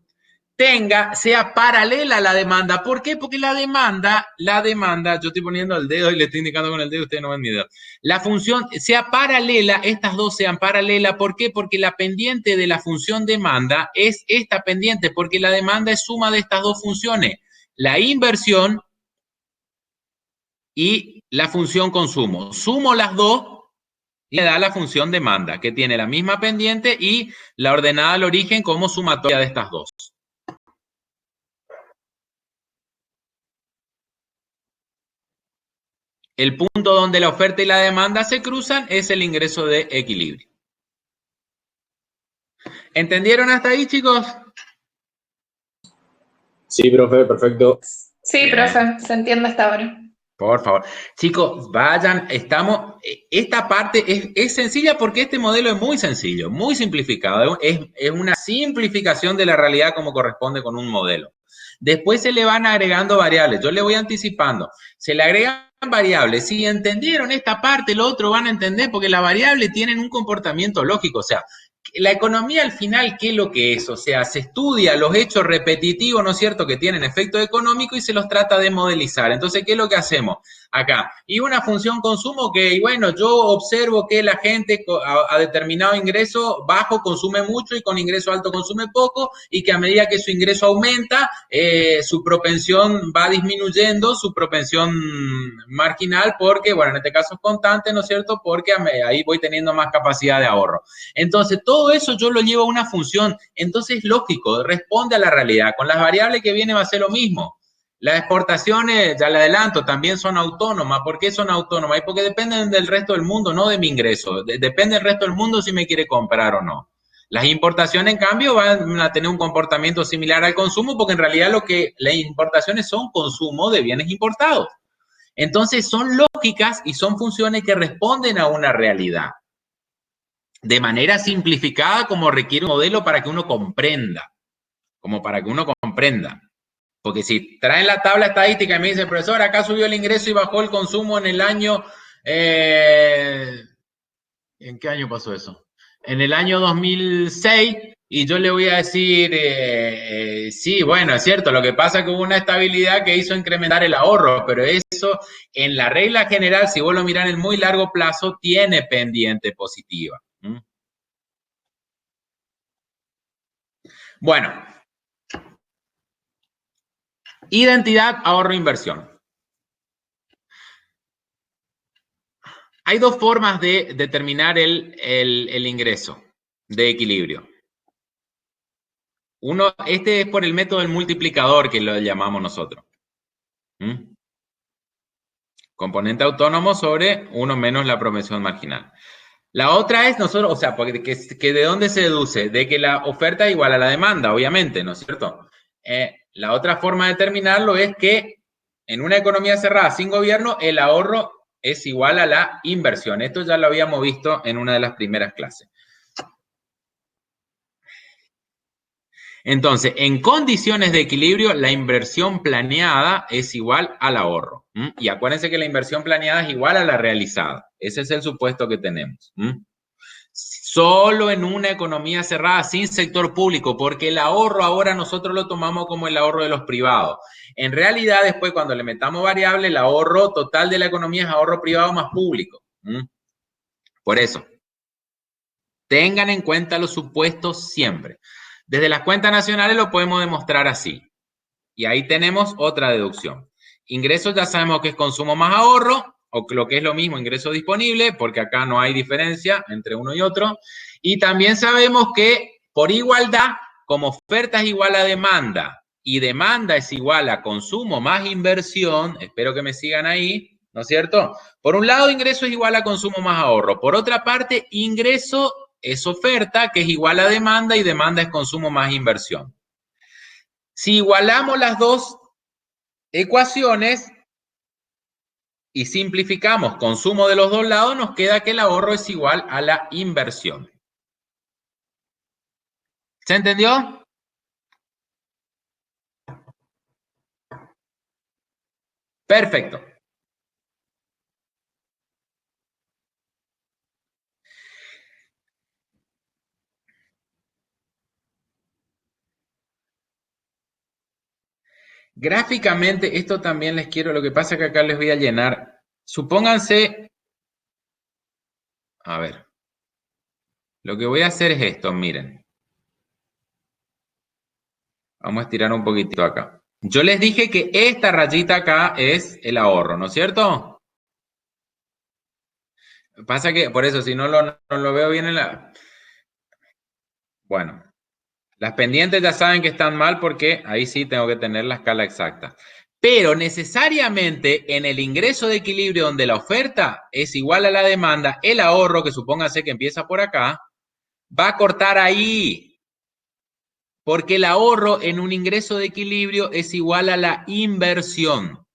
sea paralela a la demanda. ¿Por qué? Porque la demanda, yo estoy poniendo el dedo y le estoy indicando con el dedo, ustedes no ven mi dedo. La función sea paralela, estas dos sean paralelas. ¿Por qué? Porque la pendiente de la función demanda es esta pendiente, porque la demanda es suma de estas dos funciones. La inversión y la función consumo. Sumo las dos y me da la función demanda, que tiene la misma pendiente y la ordenada al origen como sumatoria de estas dos. El punto donde la oferta y la demanda se cruzan es el ingreso de equilibrio. ¿Entendieron hasta ahí, chicos? Sí, profe, perfecto. Sí, Bien. profe, se entiende hasta ahora. Por favor. Chicos, vayan, esta parte es sencilla porque este modelo es muy sencillo, muy simplificado. Es una simplificación de la realidad como corresponde con un modelo. Después se le van agregando variables. Yo le voy anticipando. Se le agregan variables. Si entendieron esta parte, lo otro van a entender porque las variables tienen un comportamiento lógico. O sea, la economía al final, ¿qué es lo que es? O sea, se estudia los hechos repetitivos, ¿no es cierto?, que tienen efecto económico y se los trata de modelizar. Entonces, ¿qué es lo que hacemos acá? Y una función consumo que, bueno, yo observo que la gente a determinado ingreso bajo consume mucho y con ingreso alto consume poco y que a medida que su ingreso aumenta, su propensión va disminuyendo, su propensión marginal, porque, bueno, en este caso es constante, ¿no es cierto?, porque ahí voy teniendo más capacidad de ahorro. Entonces, todo eso yo lo llevo a una función. Entonces, es lógico, responde a la realidad. Con las variables que vienen va a ser lo mismo. Las exportaciones, ya le adelanto, también son autónomas. ¿Por qué son autónomas? Y porque dependen del resto del mundo, no de mi ingreso. Depende del resto del mundo si me quiere comprar o no. Las importaciones, en cambio, van a tener un comportamiento similar al consumo, porque en realidad las importaciones son consumo de bienes importados. Entonces, son lógicas y son funciones que responden a una realidad. De manera simplificada, como requiere un modelo para que uno comprenda. Porque si traen la tabla estadística y me dicen, profesor, acá subió el ingreso y bajó el consumo en el año... ¿en qué año pasó eso? En el año 2006, y yo le voy a decir, sí, bueno, es cierto, lo que pasa es que hubo una estabilidad que hizo incrementar el ahorro, pero eso, en la regla general, si vos lo mirás en muy largo plazo, tiene pendiente positiva. Bueno, identidad, ahorro, inversión. Hay dos formas de determinar el ingreso de equilibrio. Este es por el método del multiplicador, que lo llamamos nosotros. Componente autónomo sobre 1 menos la propensión marginal. La otra es nosotros, o sea, porque que ¿de dónde se deduce? De que la oferta es igual a la demanda, obviamente, ¿no es cierto? La otra forma de determinarlo es que en una economía cerrada sin gobierno, el ahorro es igual a la inversión. Esto ya lo habíamos visto en una de las primeras clases. Entonces, en condiciones de equilibrio, la inversión planeada es igual al ahorro. Y acuérdense que la inversión planeada es igual a la realizada. Ese es el supuesto que tenemos. Solo en una economía cerrada, sin sector público, porque el ahorro ahora nosotros lo tomamos como el ahorro de los privados. En realidad, después cuando le metamos variable, el ahorro total de la economía es ahorro privado más público. Por eso, tengan en cuenta los supuestos siempre. Desde las cuentas nacionales lo podemos demostrar así. Y ahí tenemos otra deducción. Ingresos ya sabemos que es consumo más ahorro, o lo que es lo mismo, ingreso disponible, porque acá no hay diferencia entre uno y otro. Y también sabemos que por igualdad, como oferta es igual a demanda y demanda es igual a consumo más inversión, espero que me sigan ahí, ¿no es cierto? Por un lado, ingreso es igual a consumo más ahorro. Por otra parte, ingreso es oferta, que es igual a demanda, y demanda es consumo más inversión. Si igualamos las dos ecuaciones y simplificamos consumo de los dos lados, nos queda que el ahorro es igual a la inversión. ¿Se entendió? Perfecto. Gráficamente, esto también les quiero, lo que pasa es que acá les voy a llenar. Supónganse, a ver, lo que voy a hacer es esto, miren. Vamos a estirar un poquitito acá. Yo les dije que esta rayita acá es el ahorro, ¿no es cierto? Pasa que, por eso, si no lo veo bien en la... Bueno, las pendientes ya saben que están mal porque ahí sí tengo que tener la escala exacta. Pero necesariamente en el ingreso de equilibrio donde la oferta es igual a la demanda, el ahorro, que supóngase que empieza por acá, va a cortar ahí. Porque el ahorro en un ingreso de equilibrio es igual a la inversión.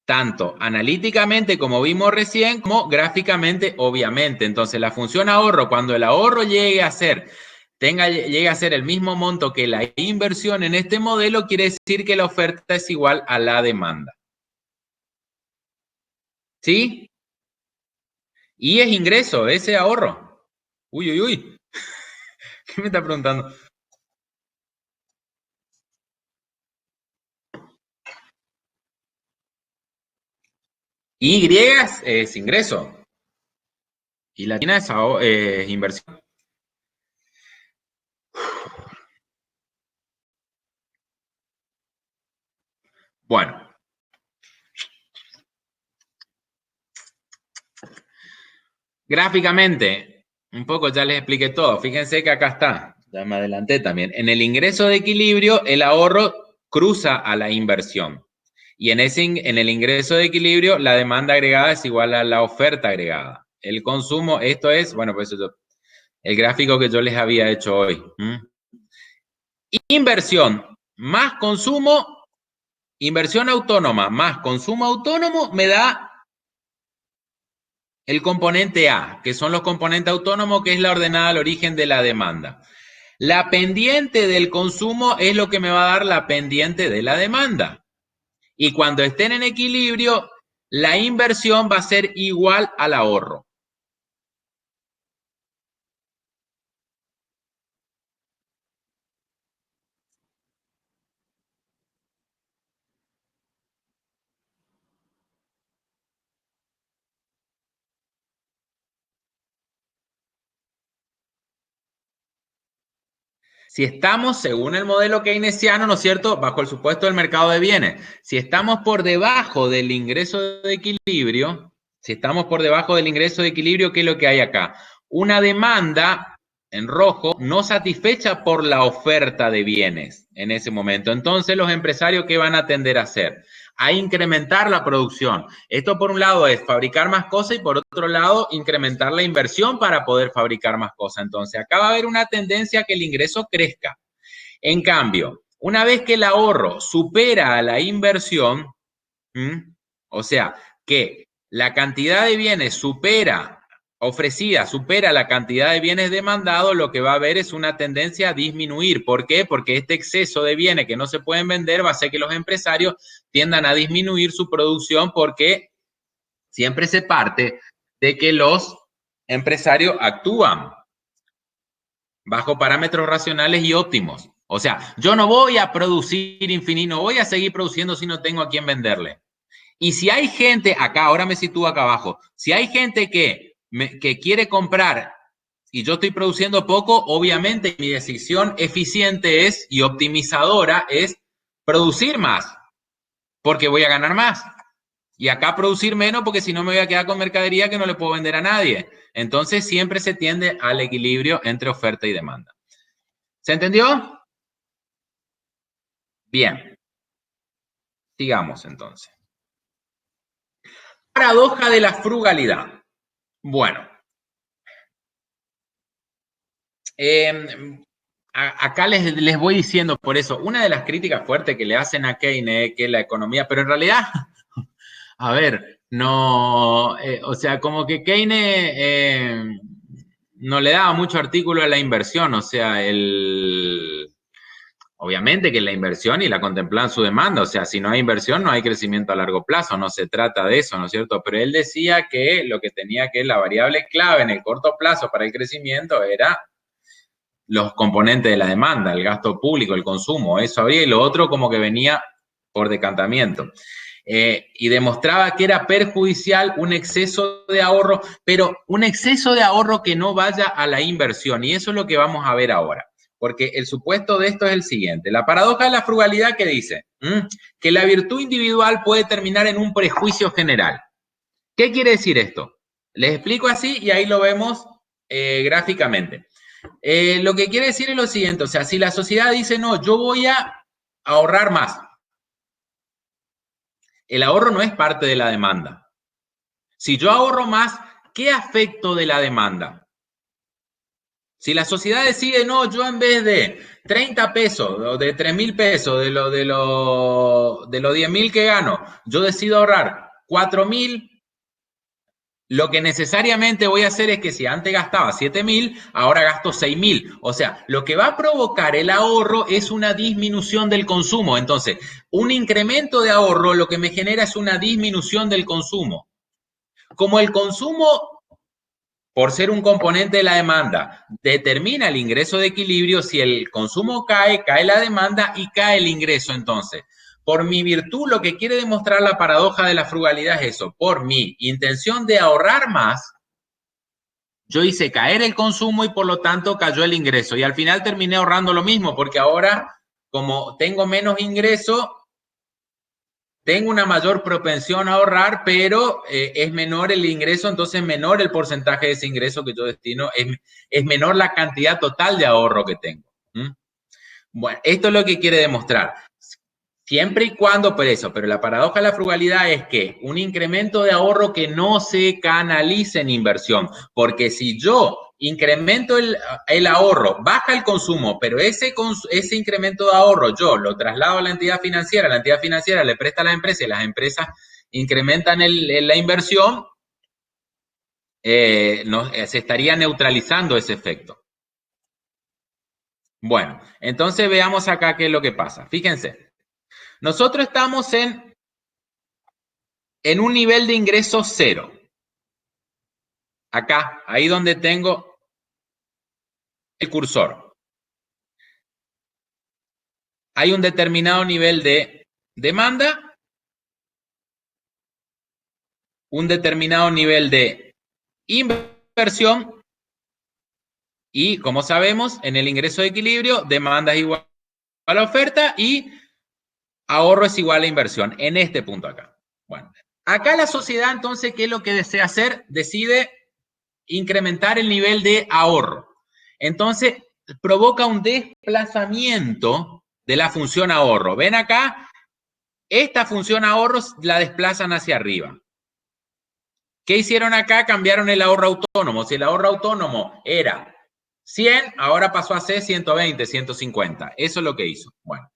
Tanto analíticamente, como vimos recién, como gráficamente, obviamente. Entonces, la función ahorro, cuando el ahorro llegue a ser el mismo monto que la inversión en este modelo, quiere decir que la oferta es igual a la demanda. ¿Sí? Y es ingreso, ese ahorro. Uy, uy, uy. ¿Qué me está preguntando? Y es ingreso. Y latina es inversión. Bueno. Gráficamente, un poco ya les expliqué todo. Fíjense que acá está, ya me adelanté también. En el ingreso de equilibrio, el ahorro cruza a la inversión. Y en el ingreso de equilibrio, la demanda agregada es igual a la oferta agregada. El consumo, esto es, bueno, pues el gráfico que yo les había hecho hoy. Inversión más consumo, inversión autónoma más consumo autónomo me da el componente A, que son los componentes autónomos, que es la ordenada al origen de la demanda. La pendiente del consumo es lo que me va a dar la pendiente de la demanda. Y cuando estén en equilibrio, la inversión va a ser igual al ahorro. Si estamos, según el modelo keynesiano, ¿no es cierto?, bajo el supuesto del mercado de bienes, si estamos por debajo del ingreso de equilibrio, ¿qué es lo que hay acá? Una demanda en rojo no satisfecha por la oferta de bienes en ese momento. Entonces, los empresarios, ¿qué van a tender a hacer? A incrementar la producción. Esto, por un lado, es fabricar más cosas, y por otro lado, incrementar la inversión para poder fabricar más cosas. Entonces, acá va a haber una tendencia a que el ingreso crezca. En cambio, una vez que el ahorro supera a la inversión, o sea, que la cantidad de bienes ofrecida supera la cantidad de bienes demandados, lo que va a haber es una tendencia a disminuir. ¿Por qué? Porque este exceso de bienes que no se pueden vender va a hacer que los empresarios tiendan a disminuir su producción, porque siempre se parte de que los empresarios actúan bajo parámetros racionales y óptimos. O sea, yo no voy a producir infinito, no voy a seguir produciendo si no tengo a quién venderle. Y si hay gente, acá, ahora me sitúo acá abajo, si hay gente que quiere comprar y yo estoy produciendo poco, obviamente mi decisión eficiente es y optimizadora es producir más, porque voy a ganar más. Y acá producir menos porque si no me voy a quedar con mercadería que no le puedo vender a nadie. Entonces siempre se tiende al equilibrio entre oferta y demanda. ¿Se entendió? Bien. Sigamos entonces. Paradoja de la frugalidad. Bueno. Acá les voy diciendo por eso, una de las críticas fuertes que le hacen a Keynes es que la economía, pero en realidad, a ver, no, o sea, como que Keynes no le daba mucho artículo a la inversión, o sea, obviamente que la inversión y la contemplaban su demanda, o sea, si no hay inversión no hay crecimiento a largo plazo, no se trata de eso, ¿no es cierto? Pero él decía que lo que tenía que la variable clave en el corto plazo para el crecimiento era los componentes de la demanda, el gasto público, el consumo, eso habría, y lo otro como que venía por decantamiento. Y demostraba que era perjudicial un exceso de ahorro, pero un exceso de ahorro que no vaya a la inversión, y eso es lo que vamos a ver ahora, porque el supuesto de esto es el siguiente, la paradoja de la frugalidad que dice que la virtud individual puede terminar en un prejuicio general. ¿Qué quiere decir esto? Les explico así y ahí lo vemos gráficamente. Lo que quiere decir es lo siguiente, o sea, si la sociedad dice, no, yo voy a ahorrar más, el ahorro no es parte de la demanda. Si yo ahorro más, ¿qué afecto de la demanda? Si la sociedad decide, no, yo en vez de 30 pesos o de 3.000 pesos de los 10.000 que gano, yo decido ahorrar 4.000. Lo que necesariamente voy a hacer es que si antes gastaba 7.000, ahora gasto 6.000. O sea, lo que va a provocar el ahorro es una disminución del consumo. Entonces, un incremento de ahorro lo que me genera es una disminución del consumo. Como el consumo, por ser un componente de la demanda, determina el ingreso de equilibrio, si el consumo cae, cae la demanda y cae el ingreso. Entonces, por mi virtud, lo que quiere demostrar la paradoja de la frugalidad es eso. Por mi intención de ahorrar más, yo hice caer el consumo y por lo tanto cayó el ingreso. Y al final terminé ahorrando lo mismo, porque ahora, como tengo menos ingreso, tengo una mayor propensión a ahorrar, pero es menor el ingreso, entonces menor el porcentaje de ese ingreso que yo destino, es menor la cantidad total de ahorro que tengo. Bueno, esto es lo que quiere demostrar. Siempre y cuando, pero la paradoja de la frugalidad es que un incremento de ahorro que no se canalice en inversión, porque si yo incremento el ahorro, baja el consumo, pero ese incremento de ahorro yo lo traslado a la entidad financiera le presta a las empresas y las empresas incrementan la inversión, se estaría neutralizando ese efecto. Bueno, entonces veamos acá qué es lo que pasa. Fíjense. Nosotros estamos en un nivel de ingreso cero. Acá, ahí donde tengo el cursor. Hay un determinado nivel de demanda, un determinado nivel de inversión y, como sabemos, en el ingreso de equilibrio, demanda es igual a la oferta y ahorro es igual a inversión, en este punto acá. Bueno, acá la sociedad entonces, ¿qué es lo que desea hacer? Decide incrementar el nivel de ahorro. Entonces, provoca un desplazamiento de la función ahorro. Ven acá, esta función ahorro la desplazan hacia arriba. ¿Qué hicieron acá? Cambiaron el ahorro autónomo. Si el ahorro autónomo era 100, ahora pasó a ser 120, 150. Eso es lo que hizo. Bueno,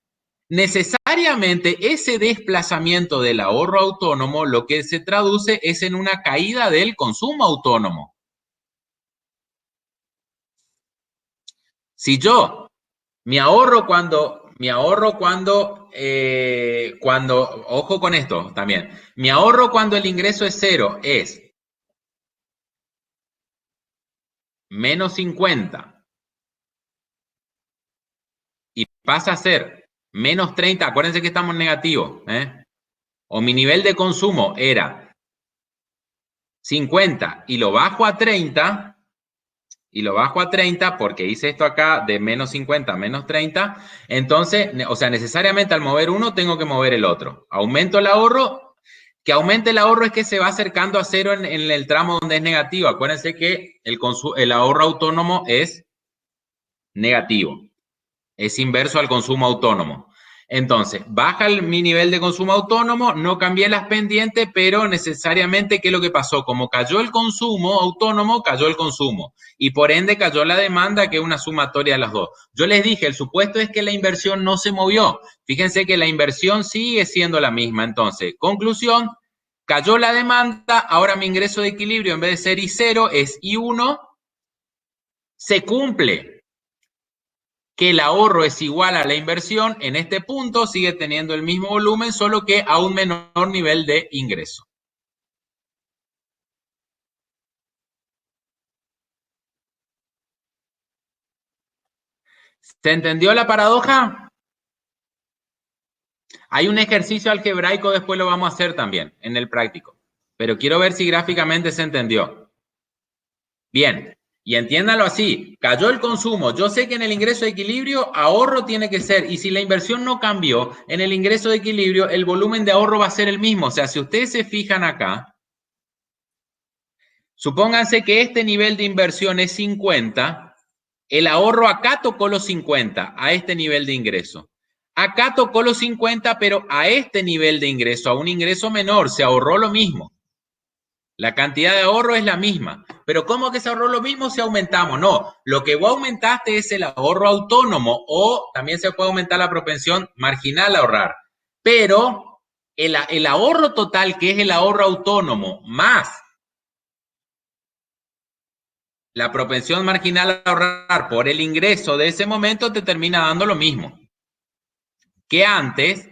necesariamente ese desplazamiento del ahorro autónomo lo que se traduce es en una caída del consumo autónomo. Si yo, mi ahorro cuando, ojo con esto también, mi ahorro cuando el ingreso es cero es menos 50 y pasa a ser menos 30, acuérdense que estamos negativos, o mi nivel de consumo era 50 y lo bajo a 30, porque hice esto acá de menos 50 a menos 30, entonces, o sea, necesariamente al mover uno tengo que mover el otro. Aumento el ahorro, que aumente el ahorro es que se va acercando a cero en el tramo donde es negativo. Acuérdense que el ahorro autónomo es negativo, es inverso al consumo autónomo. Entonces, baja mi nivel de consumo autónomo, no cambié las pendientes, pero necesariamente, ¿qué es lo que pasó? Como cayó el consumo autónomo, cayó el consumo. Y por ende cayó la demanda, que es una sumatoria de las dos. Yo les dije, el supuesto es que la inversión no se movió. Fíjense que la inversión sigue siendo la misma. Entonces, conclusión, cayó la demanda, ahora mi ingreso de equilibrio en vez de ser I0 es I1, se cumple que el ahorro es igual a la inversión, en este punto sigue teniendo el mismo volumen, solo que a un menor nivel de ingreso. ¿Se entendió la paradoja? Hay un ejercicio algebraico, después lo vamos a hacer también, en el práctico. Pero quiero ver si gráficamente se entendió. Bien. Y entiéndalo así, cayó el consumo, yo sé que en el ingreso de equilibrio ahorro tiene que ser, y si la inversión no cambió, en el ingreso de equilibrio el volumen de ahorro va a ser el mismo. O sea, si ustedes se fijan acá, supónganse que este nivel de inversión es 50, el ahorro acá tocó los 50, a este nivel de ingreso. Acá tocó los 50, pero a este nivel de ingreso, a un ingreso menor, se ahorró lo mismo. La cantidad de ahorro es la misma. Pero ¿cómo que se ahorró lo mismo si aumentamos? No, lo que vos aumentaste es el ahorro autónomo, o también se puede aumentar la propensión marginal a ahorrar. Pero el ahorro total, que es el ahorro autónomo, más la propensión marginal a ahorrar por el ingreso de ese momento, te termina dando lo mismo que antes,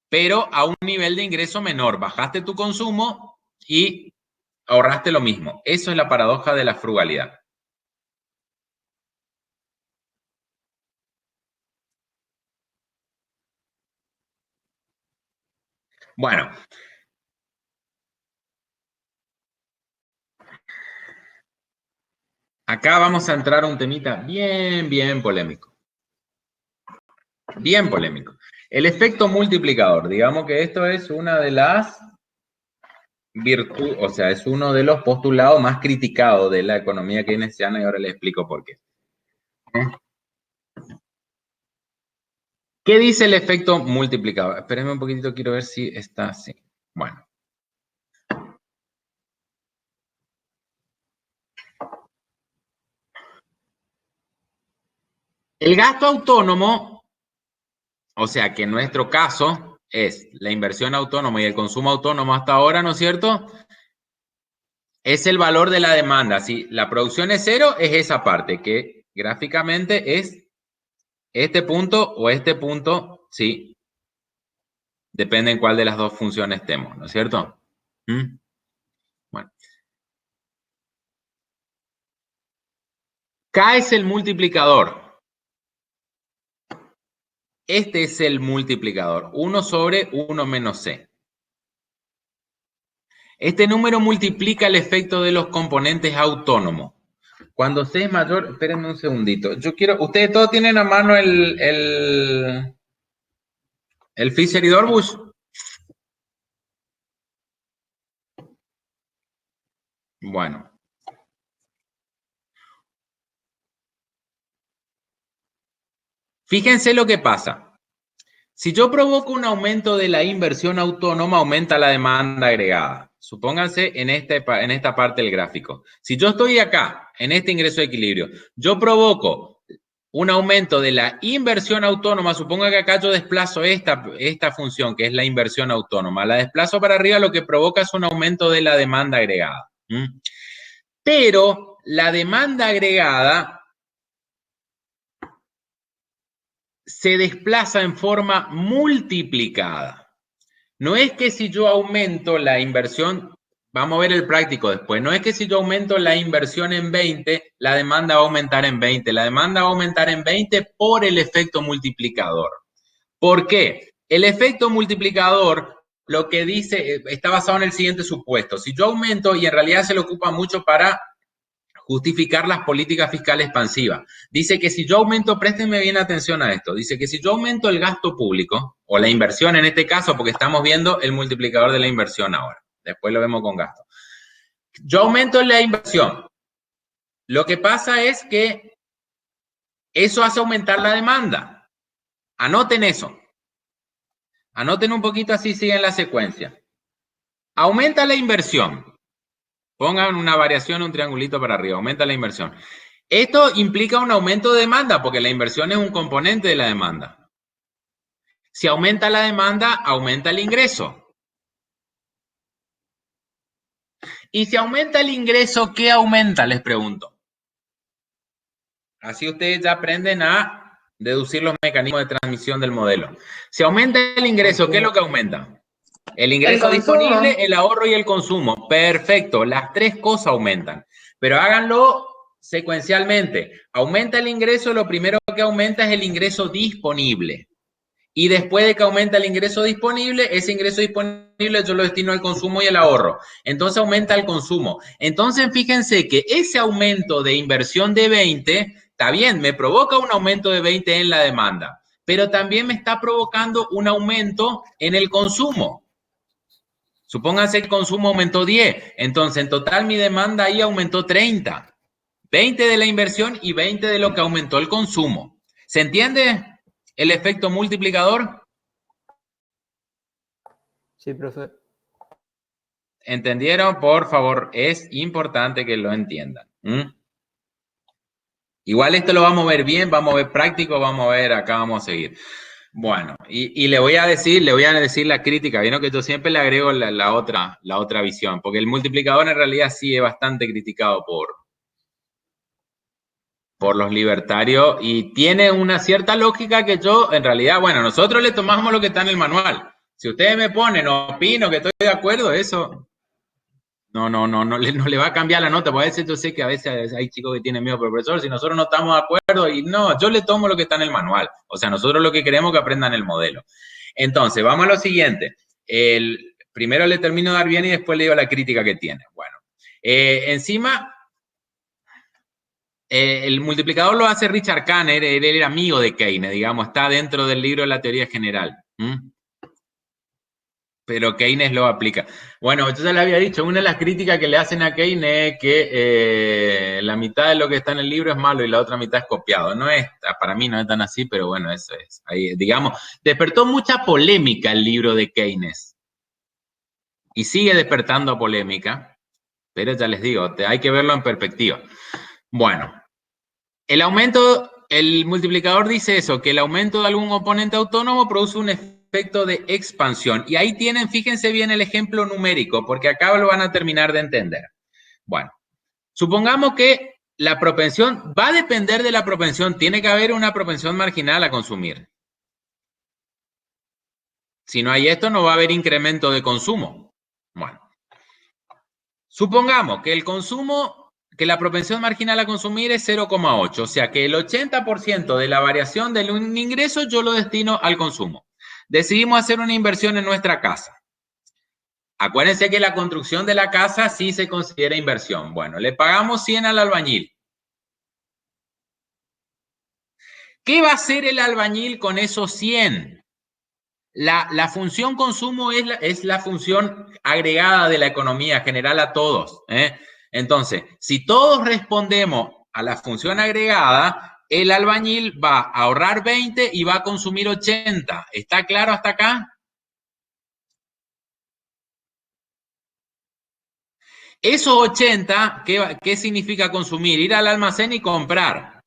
pero a un nivel de ingreso menor. Bajaste tu consumo y ahorraste lo mismo. Eso es la paradoja de la frugalidad. Bueno. Acá vamos a entrar a un temita bien polémico. Bien polémico. El efecto multiplicador. Digamos que esto es una de las virtudes, o sea, es uno de los postulados más criticados de la economía keynesiana, y ahora les explico por qué. ¿Qué dice el efecto multiplicador? Espérenme un poquitito, quiero ver si está así. Bueno. El gasto autónomo, o sea que en nuestro caso es la inversión autónoma y el consumo autónomo hasta ahora, ¿no es cierto? Es el valor de la demanda. Si la producción es cero, es esa parte, que gráficamente es este punto o este punto, sí. Depende en cuál de las dos funciones estemos, ¿no es cierto? Bueno. K es el multiplicador. Este es el multiplicador. 1 sobre 1 menos C. Este número multiplica el efecto de los componentes autónomos. Cuando C es mayor, espérenme un segundito. Yo quiero, ustedes todos tienen a mano el Fisher y Dorbush. Bueno. Fíjense lo que pasa. Si yo provoco un aumento de la inversión autónoma, aumenta la demanda agregada. Supónganse en esta parte del gráfico. Si yo estoy acá, en este ingreso de equilibrio, yo provoco un aumento de la inversión autónoma, suponga que acá yo desplazo esta función, que es la inversión autónoma. La desplazo para arriba, lo que provoca es un aumento de la demanda agregada. Pero la demanda agregada se desplaza en forma multiplicada. No es que si yo aumento la inversión vamos a ver el práctico después. No es que si yo aumento la inversión en 20, la demanda va a aumentar en 20. La demanda va a aumentar en 20 por el efecto multiplicador. ¿Por qué? El efecto multiplicador lo que dice está basado en el siguiente supuesto. Si yo aumento, y en realidad se le ocupa mucho para justificar las políticas fiscales expansivas. Dice que si yo aumento, préstenme bien atención a esto, dice que si yo aumento el gasto público, o la inversión en este caso, porque estamos viendo el multiplicador de la inversión ahora, después lo vemos con gasto. Yo aumento la inversión. Lo que pasa es que eso hace aumentar la demanda. Anoten eso. Anoten un poquito, así siguen la secuencia. Aumenta la inversión. Pongan una variación, un triangulito para arriba. Aumenta la inversión. Esto implica un aumento de demanda, porque la inversión es un componente de la demanda. Si aumenta la demanda, aumenta el ingreso. Y si aumenta el ingreso, ¿qué aumenta? Les pregunto. Así ustedes ya aprenden a deducir los mecanismos de transmisión del modelo. Si aumenta el ingreso, ¿qué es lo que aumenta? El ingreso disponible, el ahorro y el consumo. Perfecto, las tres cosas aumentan. Pero háganlo secuencialmente. Aumenta el ingreso, lo primero que aumenta es el ingreso disponible. Y después de que aumenta el ingreso disponible, ese ingreso disponible yo lo destino al consumo y el ahorro. Entonces aumenta el consumo. Entonces fíjense que ese aumento de inversión de 20, está bien, me provoca un aumento de 20 en la demanda, pero también me está provocando un aumento en el consumo. Supónganse que el consumo aumentó 10, entonces en total mi demanda ahí aumentó 30. 20 de la inversión y 20 de lo que aumentó el consumo. ¿Se entiende el efecto multiplicador? Sí, profe. ¿Entendieron? Por favor, es importante que lo entiendan. Igual esto lo vamos a ver bien, vamos a ver práctico, vamos a ver, acá vamos a seguir. Bueno, y le voy a decir la crítica. Vieron que yo siempre le agrego la otra visión, porque el multiplicador en realidad sí es bastante criticado por los libertarios y tiene una cierta lógica que yo, en realidad, bueno, nosotros le tomamos lo que está en el manual. Si ustedes me ponen, opino que estoy de acuerdo, eso no le va a cambiar la nota, porque a veces yo sé que a veces hay chicos que tienen miedo, pero profesor, si nosotros no estamos de acuerdo, y no, yo le tomo lo que está en el manual. O sea, nosotros lo que queremos es que aprendan el modelo. Entonces, vamos a lo siguiente. Primero le termino de dar bien y después le digo la crítica que tiene. Bueno, encima, el multiplicador lo hace Richard Kahn, él era amigo de Keynes, digamos, está dentro del libro de la teoría general. Pero Keynes lo aplica. Bueno, yo ya le había dicho, una de las críticas que le hacen a Keynes es que la mitad de lo que está en el libro es malo y la otra mitad es copiado. No es, para mí no es tan así, pero bueno, eso es. Ahí, digamos, despertó mucha polémica el libro de Keynes. Y sigue despertando polémica, pero ya les digo, hay que verlo en perspectiva. Bueno, el multiplicador dice eso, que el aumento de algún componente autónomo produce un efecto de expansión. Y ahí tienen, fíjense bien el ejemplo numérico, porque acá lo van a terminar de entender. Bueno, supongamos que la propensión va a depender de la propensión. Tiene que haber una propensión marginal a consumir. Si no hay esto, no va a haber incremento de consumo. Bueno, supongamos que el consumo, que la propensión marginal a consumir es 0,8. O sea que el 80% de la variación de un ingreso yo lo destino al consumo. Decidimos hacer una inversión en nuestra casa. Acuérdense que la construcción de la casa sí se considera inversión. Bueno, le pagamos 100 al albañil. ¿Qué va a hacer el albañil con esos 100? La función consumo es la función agregada de la economía general a todos. Entonces, si todos respondemos a la función agregada, el albañil va a ahorrar 20 y va a consumir 80. ¿Está claro hasta acá? Esos 80, ¿qué significa consumir? Ir al almacén y comprar.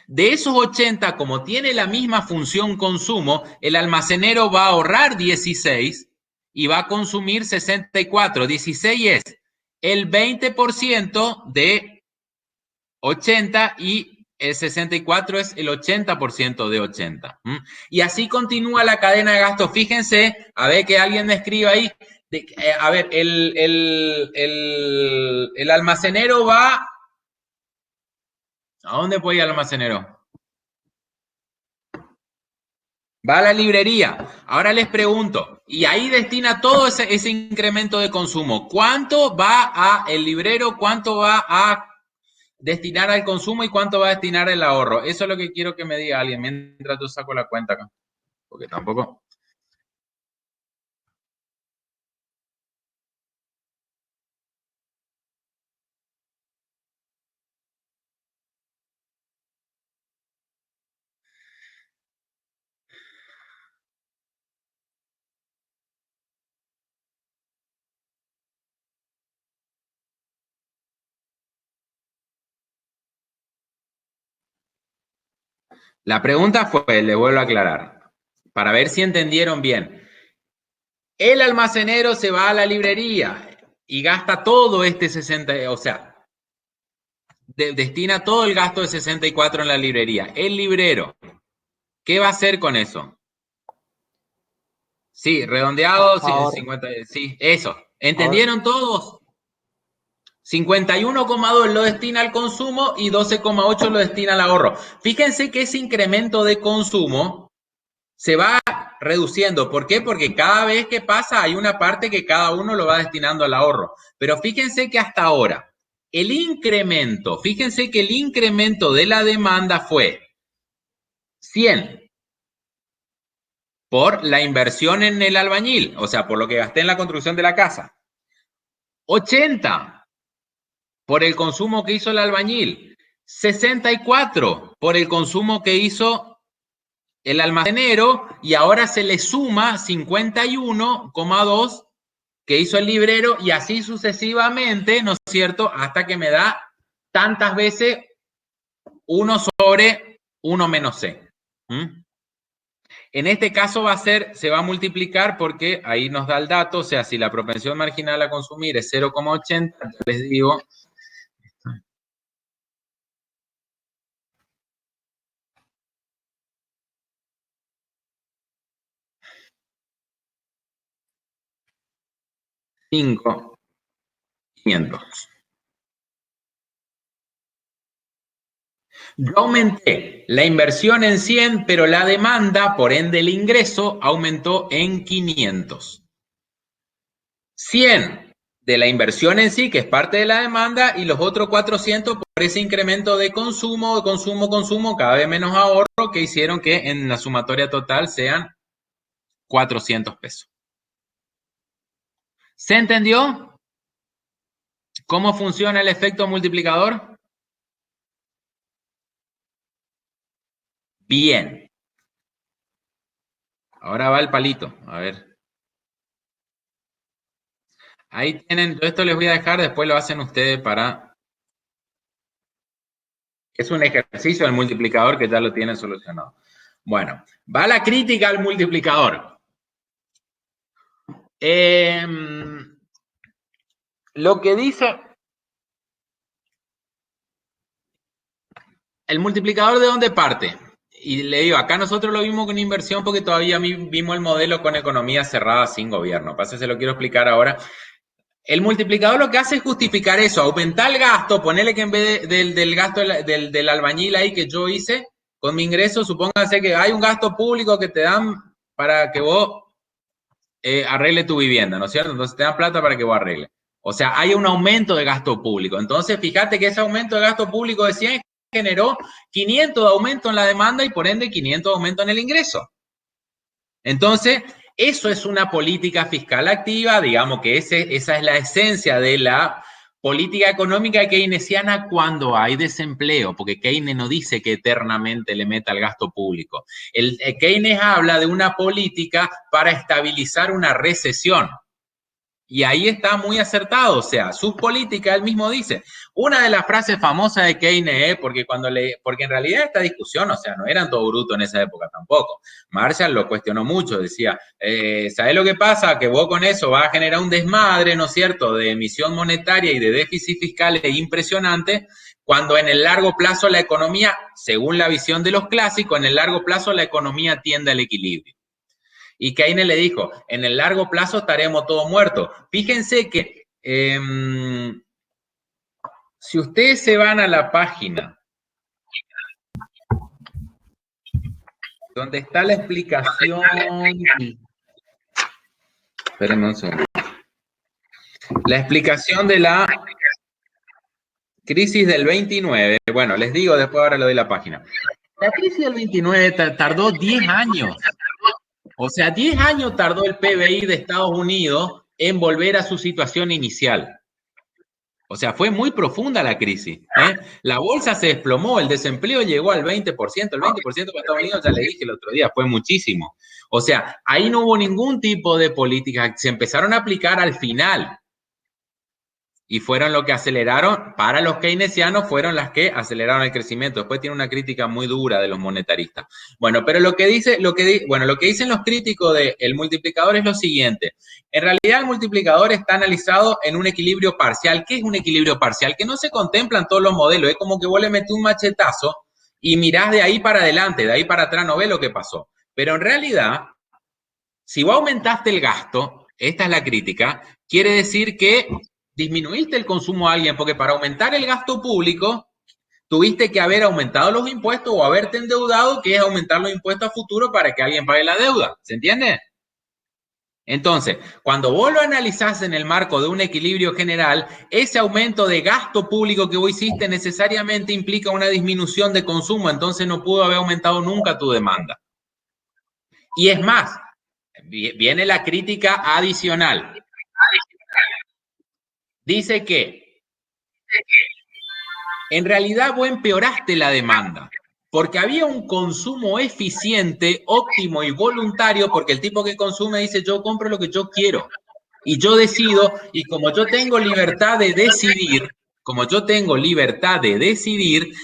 De esos 80, como tiene la misma función consumo, el almacenero va a ahorrar 16 y va a consumir 64. 16 es el 20% de 80 y el 64 es el 80% de 80. Y así continúa la cadena de gastos. Fíjense, a ver que alguien me escriba ahí, A ver, el almacenero va... ¿A dónde puede ir el almacenero? Va a la librería. Ahora les pregunto, y ahí destina todo ese incremento de consumo. ¿Cuánto va a el librero? ¿Cuánto va a destinar al consumo y cuánto va a destinar el ahorro? Eso es lo que quiero que me diga alguien mientras yo saco la cuenta acá. Porque tampoco... La pregunta fue, le vuelvo a aclarar, para ver si entendieron bien. El almacenero se va a la librería y gasta todo este 60, o sea, destina todo el gasto de 64 en la librería. El librero, ¿qué va a hacer con eso? Sí, redondeado, sí, 50, sí, eso. ¿Entendieron todos? 51,2 lo destina al consumo y 12,8 lo destina al ahorro. Fíjense que ese incremento de consumo se va reduciendo. ¿Por qué? Porque cada vez que pasa hay una parte que cada uno lo va destinando al ahorro. Pero fíjense que hasta ahora, fíjense que el incremento de la demanda fue 100 por la inversión en el albañil, o sea, por lo que gasté en la construcción de la casa. 80 por el consumo que hizo el albañil. 64 por el consumo que hizo el almacenero, y ahora se le suma 51,2 que hizo el librero, y así sucesivamente, ¿no es cierto?, hasta que me da tantas veces 1 sobre 1 menos C. En este caso se va a multiplicar porque ahí nos da el dato, o sea, si la propensión marginal a consumir es 0,80, les digo... $500. Yo aumenté la inversión en 100, pero la demanda, por ende el ingreso, aumentó en 500. 100 de la inversión en sí, que es parte de la demanda, y los otros 400 por ese incremento de consumo, cada vez menos ahorro, que hicieron que en la sumatoria total sean 400 pesos. ¿Se entendió cómo funciona el efecto multiplicador? Bien. Ahora va el palito. A ver. Ahí tienen, yo esto les voy a dejar, después lo hacen ustedes para... Es un ejercicio del multiplicador que ya lo tienen solucionado. Bueno, va la crítica al multiplicador. Lo que dice... ¿El multiplicador de dónde parte? Y le digo, acá nosotros lo vimos con inversión porque todavía vimos el modelo con economía cerrada sin gobierno. Pasa, se lo quiero explicar ahora. El multiplicador lo que hace es justificar eso, aumentar el gasto, ponerle que en vez del gasto del albañil ahí que yo hice, con mi ingreso, supóngase que hay un gasto público que te dan para que vos arregle tu vivienda, ¿no es cierto? Entonces te dan plata para que vos arregle. O sea, hay un aumento de gasto público. Entonces, fíjate que ese aumento de gasto público de 100 generó 500 de aumento en la demanda y por ende 500 de aumento en el ingreso. Entonces, eso es una política fiscal activa, digamos que esa es la esencia de la política económica keynesiana cuando hay desempleo, porque Keynes no dice que eternamente le meta el gasto público. El Keynes habla de una política para estabilizar una recesión. Y ahí está muy acertado, o sea, sus políticas, él mismo dice. Una de las frases famosas de Keynes, porque en realidad esta discusión, o sea, no eran todo bruto en esa época tampoco. Marshall lo cuestionó mucho, decía, ¿sabés lo que pasa? Que vos con eso vas a generar un desmadre, ¿no es cierto?, de emisión monetaria y de déficit fiscal impresionante, cuando en el largo plazo la economía, según la visión de los clásicos, en el largo plazo la economía tiende al equilibrio. Y Keynes le dijo, en el largo plazo estaremos todos muertos. Fíjense que si ustedes se van a la página donde está la explicación... Espérenme un segundo. La explicación de la crisis del 29. Bueno, les digo, después ahora le doy la página. La crisis del 29 tardó 10 años. O sea, 10 años tardó el PBI de Estados Unidos en volver a su situación inicial. O sea, fue muy profunda la crisis. La bolsa se desplomó, el desempleo llegó al 20%, el 20% para Estados Unidos, ya le dije el otro día, fue muchísimo. O sea, ahí no hubo ningún tipo de políticas, se empezaron a aplicar al final. Y fueron lo que aceleraron, para los keynesianos, fueron las que aceleraron el crecimiento. Después tiene una crítica muy dura de los monetaristas. Bueno, pero lo que dicen los críticos del multiplicador es lo siguiente. En realidad el multiplicador está analizado en un equilibrio parcial. ¿Qué es un equilibrio parcial? Que no se contemplan todos los modelos. Es como que vos le metés un machetazo y mirás de ahí para adelante, de ahí para atrás no ves lo que pasó. Pero en realidad, si vos aumentaste el gasto, esta es la crítica, quiere decir que disminuiste el consumo a alguien, porque para aumentar el gasto público tuviste que haber aumentado los impuestos o haberte endeudado, que es aumentar los impuestos a futuro para que alguien pague la deuda. ¿Se entiende? Entonces, cuando vos lo analizás en el marco de un equilibrio general, ese aumento de gasto público que vos hiciste necesariamente implica una disminución de consumo, entonces no pudo haber aumentado nunca tu demanda. Y es más, viene la crítica adicional. Dice que en realidad vos empeoraste la demanda, porque había un consumo eficiente, óptimo y voluntario, porque el tipo que consume dice, yo compro lo que yo quiero, y yo decido, y como yo tengo libertad de decidir,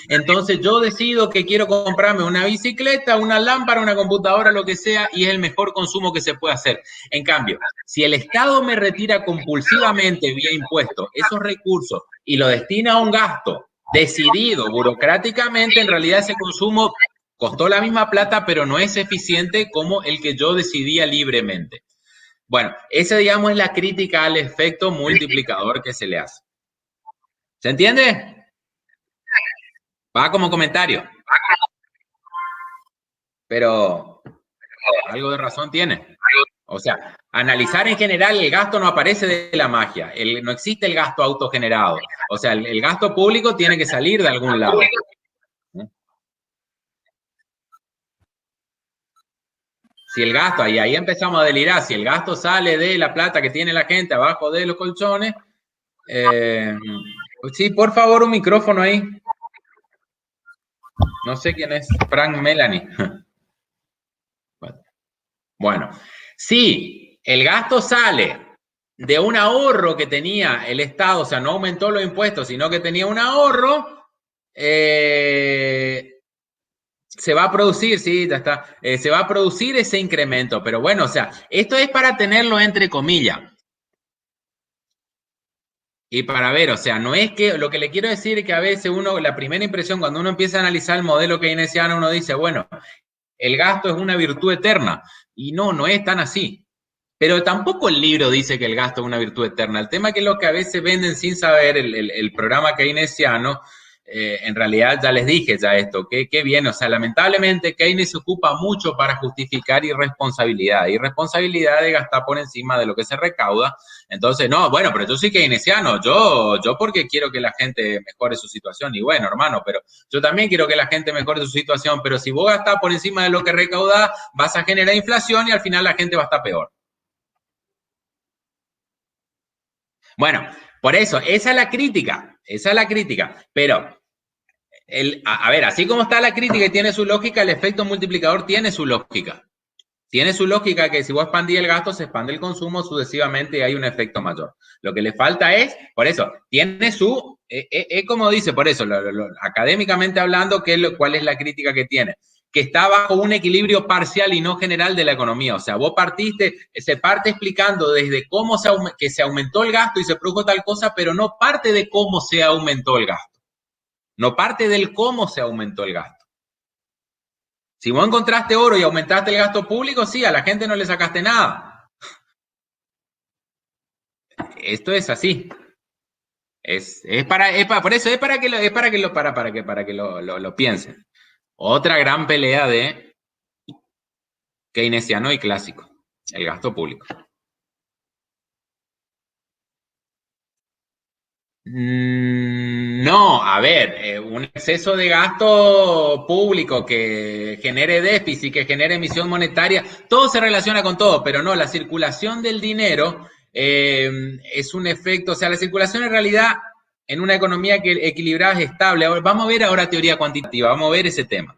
entonces yo decido que quiero comprarme una bicicleta, una lámpara, una computadora, lo que sea, y es el mejor consumo que se puede hacer. En cambio, si el Estado me retira compulsivamente vía impuestos esos recursos y lo destina a un gasto decidido burocráticamente, en realidad ese consumo costó la misma plata, pero no es eficiente como el que yo decidía libremente. Bueno, esa, digamos, es la crítica al efecto multiplicador que se le hace. ¿Se entiende? Va como comentario. Pero algo de razón tiene. O sea, analizar en general el gasto no aparece de la magia. No existe el gasto autogenerado. O sea, el gasto público tiene que salir de algún lado. Si el gasto, ahí empezamos a delirar, si el gasto sale de la plata que tiene la gente abajo de los colchones, sí, por favor, un micrófono ahí. No sé quién es, Frank Melanie. Bueno, si el gasto sale de un ahorro que tenía el Estado, o sea, no aumentó los impuestos, sino que tenía un ahorro, se va a producir, sí, ya está, se va a producir ese incremento, pero bueno, o sea, esto es para tenerlo entre comillas. Y para ver, o sea, no es que, lo que le quiero decir es que a veces la primera impresión cuando uno empieza a analizar el modelo keynesiano, uno dice, bueno, el gasto es una virtud eterna, y no es tan así. Pero tampoco el libro dice que el gasto es una virtud eterna. El tema es que lo que a veces venden sin saber el programa keynesiano, en realidad ya les dije ya esto, que viene, o sea, lamentablemente Keynes se ocupa mucho para justificar irresponsabilidad de gastar por encima de lo que se recauda. Entonces, no, bueno, pero yo soy keynesiano, yo porque quiero que la gente mejore su situación, y bueno, hermano, pero yo también quiero que la gente mejore su situación, pero si vos gastás por encima de lo que recaudás, vas a generar inflación y al final la gente va a estar peor. Bueno, por eso, esa es la crítica, pero, a ver, así como está la crítica y tiene su lógica, el efecto multiplicador tiene su lógica. Tiene su lógica que si vos expandís el gasto, se expande el consumo sucesivamente y hay un efecto mayor. Lo que le falta es, por eso, tiene su, como dice, por eso, académicamente hablando, ¿cuál es la crítica que tiene? Que está bajo un equilibrio parcial y no general de la economía. O sea, vos se parte explicando desde cómo que se aumentó el gasto y se produjo tal cosa, pero no parte de cómo se aumentó el gasto. No parte del cómo se aumentó el gasto. Si vos encontraste oro y aumentaste el gasto público, sí, a la gente no le sacaste nada. Esto es así. Por eso es para que lo piensen. Otra gran pelea de keynesiano y clásico, el gasto público. No, a ver, un exceso de gasto público que genere déficit, que genere emisión monetaria, todo se relaciona con todo, pero no, la circulación del dinero es un efecto, o sea, la circulación en realidad en una economía equilibrada es estable. Ahora, vamos a ver ahora teoría cuantitativa, vamos a ver ese tema.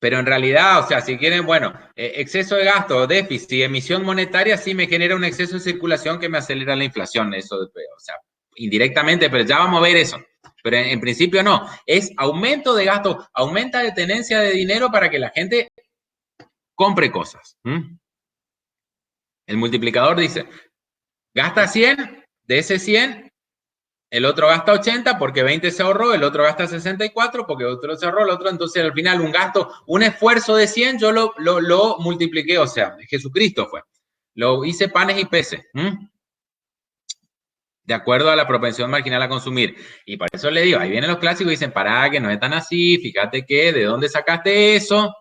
Pero en realidad, o sea, si quieren, bueno, exceso de gasto, déficit, emisión monetaria, sí me genera un exceso de circulación que me acelera la inflación. Eso, o sea, indirectamente, pero ya vamos a ver eso. Pero en principio no. Es aumento de gasto, aumenta de tenencia de dinero para que la gente compre cosas. El multiplicador dice, gasta 100, de ese 100, el otro gasta 80 porque 20 se ahorró, el otro gasta 64 porque otro se ahorró, el otro, entonces al final un esfuerzo de 100 yo lo multipliqué, o sea, Jesucristo fue. Lo hice panes y peces, de acuerdo a la propensión marginal a consumir. Y por eso le digo, ahí vienen los clásicos y dicen, pará, que no es tan así, fíjate que, ¿de dónde sacaste eso?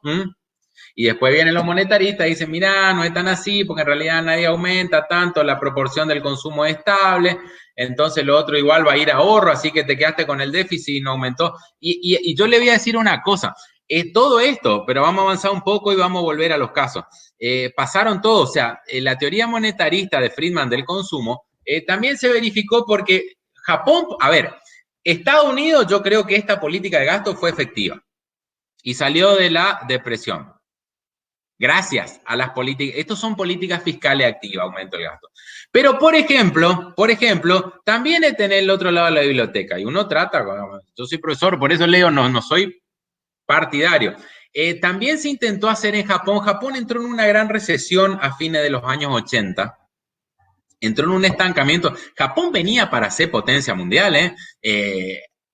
Y después vienen los monetaristas y dicen, mira, no es tan así, porque en realidad nadie aumenta tanto, la proporción del consumo es estable, entonces lo otro igual va a ir a ahorro, así que te quedaste con el déficit y no aumentó. Y yo le voy a decir una cosa, todo esto, pero vamos a avanzar un poco y vamos a volver a los casos. Pasaron todo, o sea, la teoría monetarista de Friedman del consumo también se verificó porque Japón, a ver, Estados Unidos, yo creo que esta política de gasto fue efectiva y salió de la depresión. Gracias a las políticas, estos son políticas fiscales activas, aumento del gasto. Pero, por ejemplo, también es tener el otro lado de la biblioteca, y uno trata, yo soy profesor, por eso leo, no soy partidario. También se intentó hacer en Japón, Japón entró en una gran recesión a fines de los años 80, entró en un estancamiento, Japón venía para ser potencia mundial,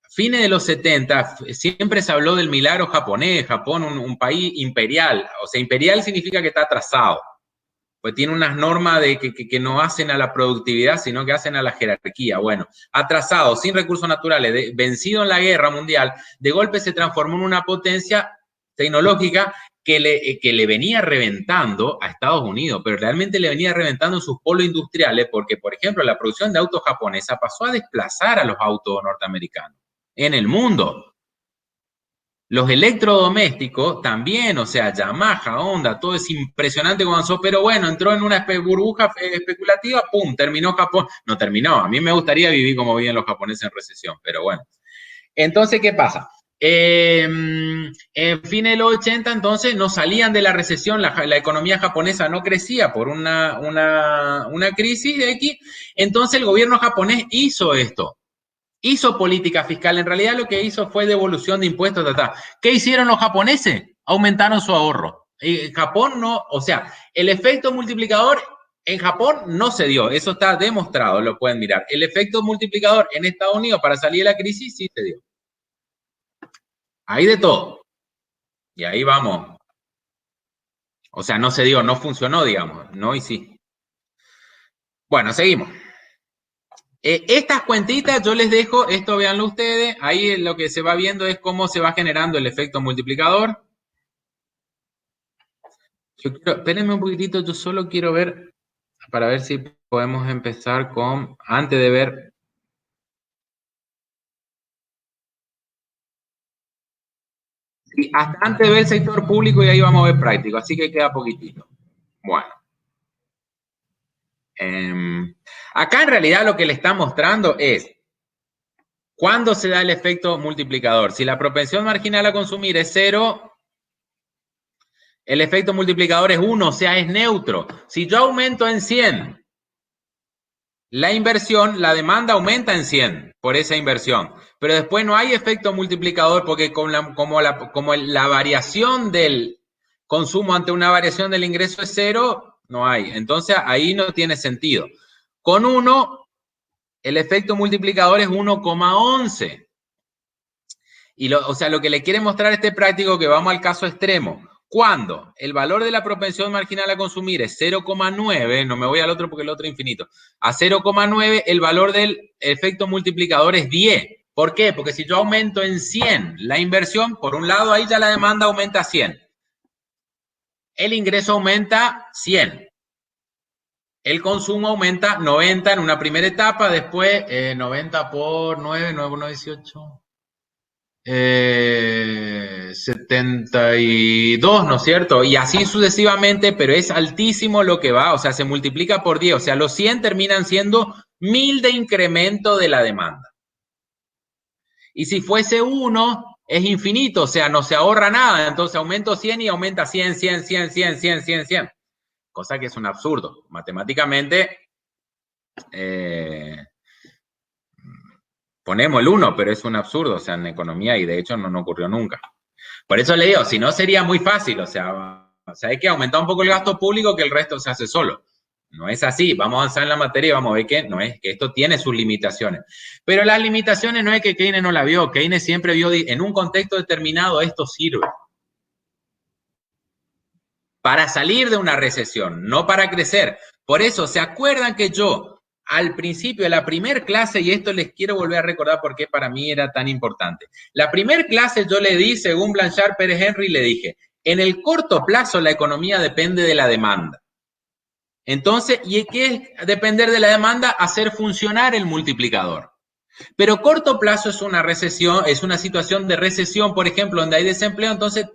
fines de los 70, siempre se habló del milagro japonés, Japón un país imperial, o sea, imperial significa que está atrasado, pues tiene unas normas que no hacen a la productividad, sino que hacen a la jerarquía. Bueno, atrasado, sin recursos naturales, vencido en la guerra mundial, de golpe se transformó en una potencia tecnológica que le venía reventando a Estados Unidos, pero realmente le venía reventando en sus polos industriales, porque, por ejemplo, la producción de autos japonesa pasó a desplazar a los autos norteamericanos en el mundo. Los electrodomésticos también, o sea, Yamaha, Honda, todo es impresionante como avanzó, pero bueno, entró en una burbuja especulativa, ¡pum!, terminó Japón. No terminó, a mí me gustaría vivir como viven los japoneses en recesión, pero bueno. Entonces, ¿qué pasa? En fines de los 80, entonces, no salían de la recesión, la economía japonesa no crecía por una crisis de X, entonces el gobierno japonés hizo esto. Hizo política fiscal, en realidad lo que hizo fue devolución de impuestos. ¿Qué hicieron los japoneses? Aumentaron su ahorro. Japón no, o sea, el efecto multiplicador en Japón no se dio, eso está demostrado, lo pueden mirar. El efecto multiplicador en Estados Unidos para salir de la crisis sí se dio. Hay de todo. Y ahí vamos. O sea, no se dio, no funcionó, digamos, no y sí. Bueno, seguimos. Estas cuentitas yo les dejo, esto véanlo ustedes, ahí lo que se va viendo es cómo se va generando el efecto multiplicador. Espérenme un poquitito, yo solo quiero ver, para ver si podemos empezar con, antes de ver. Sí, hasta antes de ver el sector público y ahí vamos a ver práctico, así que queda poquitito. Bueno. Acá en realidad lo que le está mostrando es cuándo se da el efecto multiplicador. Si la propensión marginal a consumir es 0, el efecto multiplicador es 1, o sea, es neutro. Si yo aumento en 100 la inversión, la demanda aumenta en 100 por esa inversión. Pero después no hay efecto multiplicador porque como la variación del consumo ante una variación del ingreso es 0, no hay. Entonces ahí no tiene sentido. Con 1, el efecto multiplicador es 1,11. O sea, lo que le quiere mostrar este práctico, que vamos al caso extremo. Cuando el valor de la propensión marginal a consumir es 0,9, no me voy al otro porque el otro es infinito, a 0,9 el valor del efecto multiplicador es 10. ¿Por qué? Porque si yo aumento en 100 la inversión, por un lado ahí ya la demanda aumenta a 100. El ingreso aumenta 100. El consumo aumenta 90 en una primera etapa, después 90 por 9, 9 por 9, 18. 72, ¿no es cierto? Y así sucesivamente, pero es altísimo lo que va, o sea, se multiplica por 10, o sea, los 100 terminan siendo 1000 de incremento de la demanda. Y si fuese 1, es infinito, o sea, no se ahorra nada, entonces aumento 100 y aumenta 100, 100, 100, 100, 100, 100, 100. Cosa que es un absurdo. Matemáticamente, ponemos el 1, pero es un absurdo, o sea, en economía, y de hecho no ocurrió nunca. Por eso le digo, si no sería muy fácil, o sea, hay que aumentar un poco el gasto público que el resto se hace solo. No es así, vamos a avanzar en la materia y vamos a ver que no es, que esto tiene sus limitaciones. Pero las limitaciones no es que Keynes no la vio, Keynes siempre vio en un contexto determinado esto sirve. Para salir de una recesión, no para crecer. Por eso, ¿se acuerdan que yo al principio de la primera clase, y esto les quiero volver a recordar porque para mí era tan importante. La primera clase yo le di, según Blanchard Pérez Henry, le dije, en el corto plazo la economía depende de la demanda. Entonces, ¿y qué es depender de la demanda? Hacer funcionar el multiplicador. Pero corto plazo es una recesión, es una situación de recesión, por ejemplo, donde hay desempleo, entonces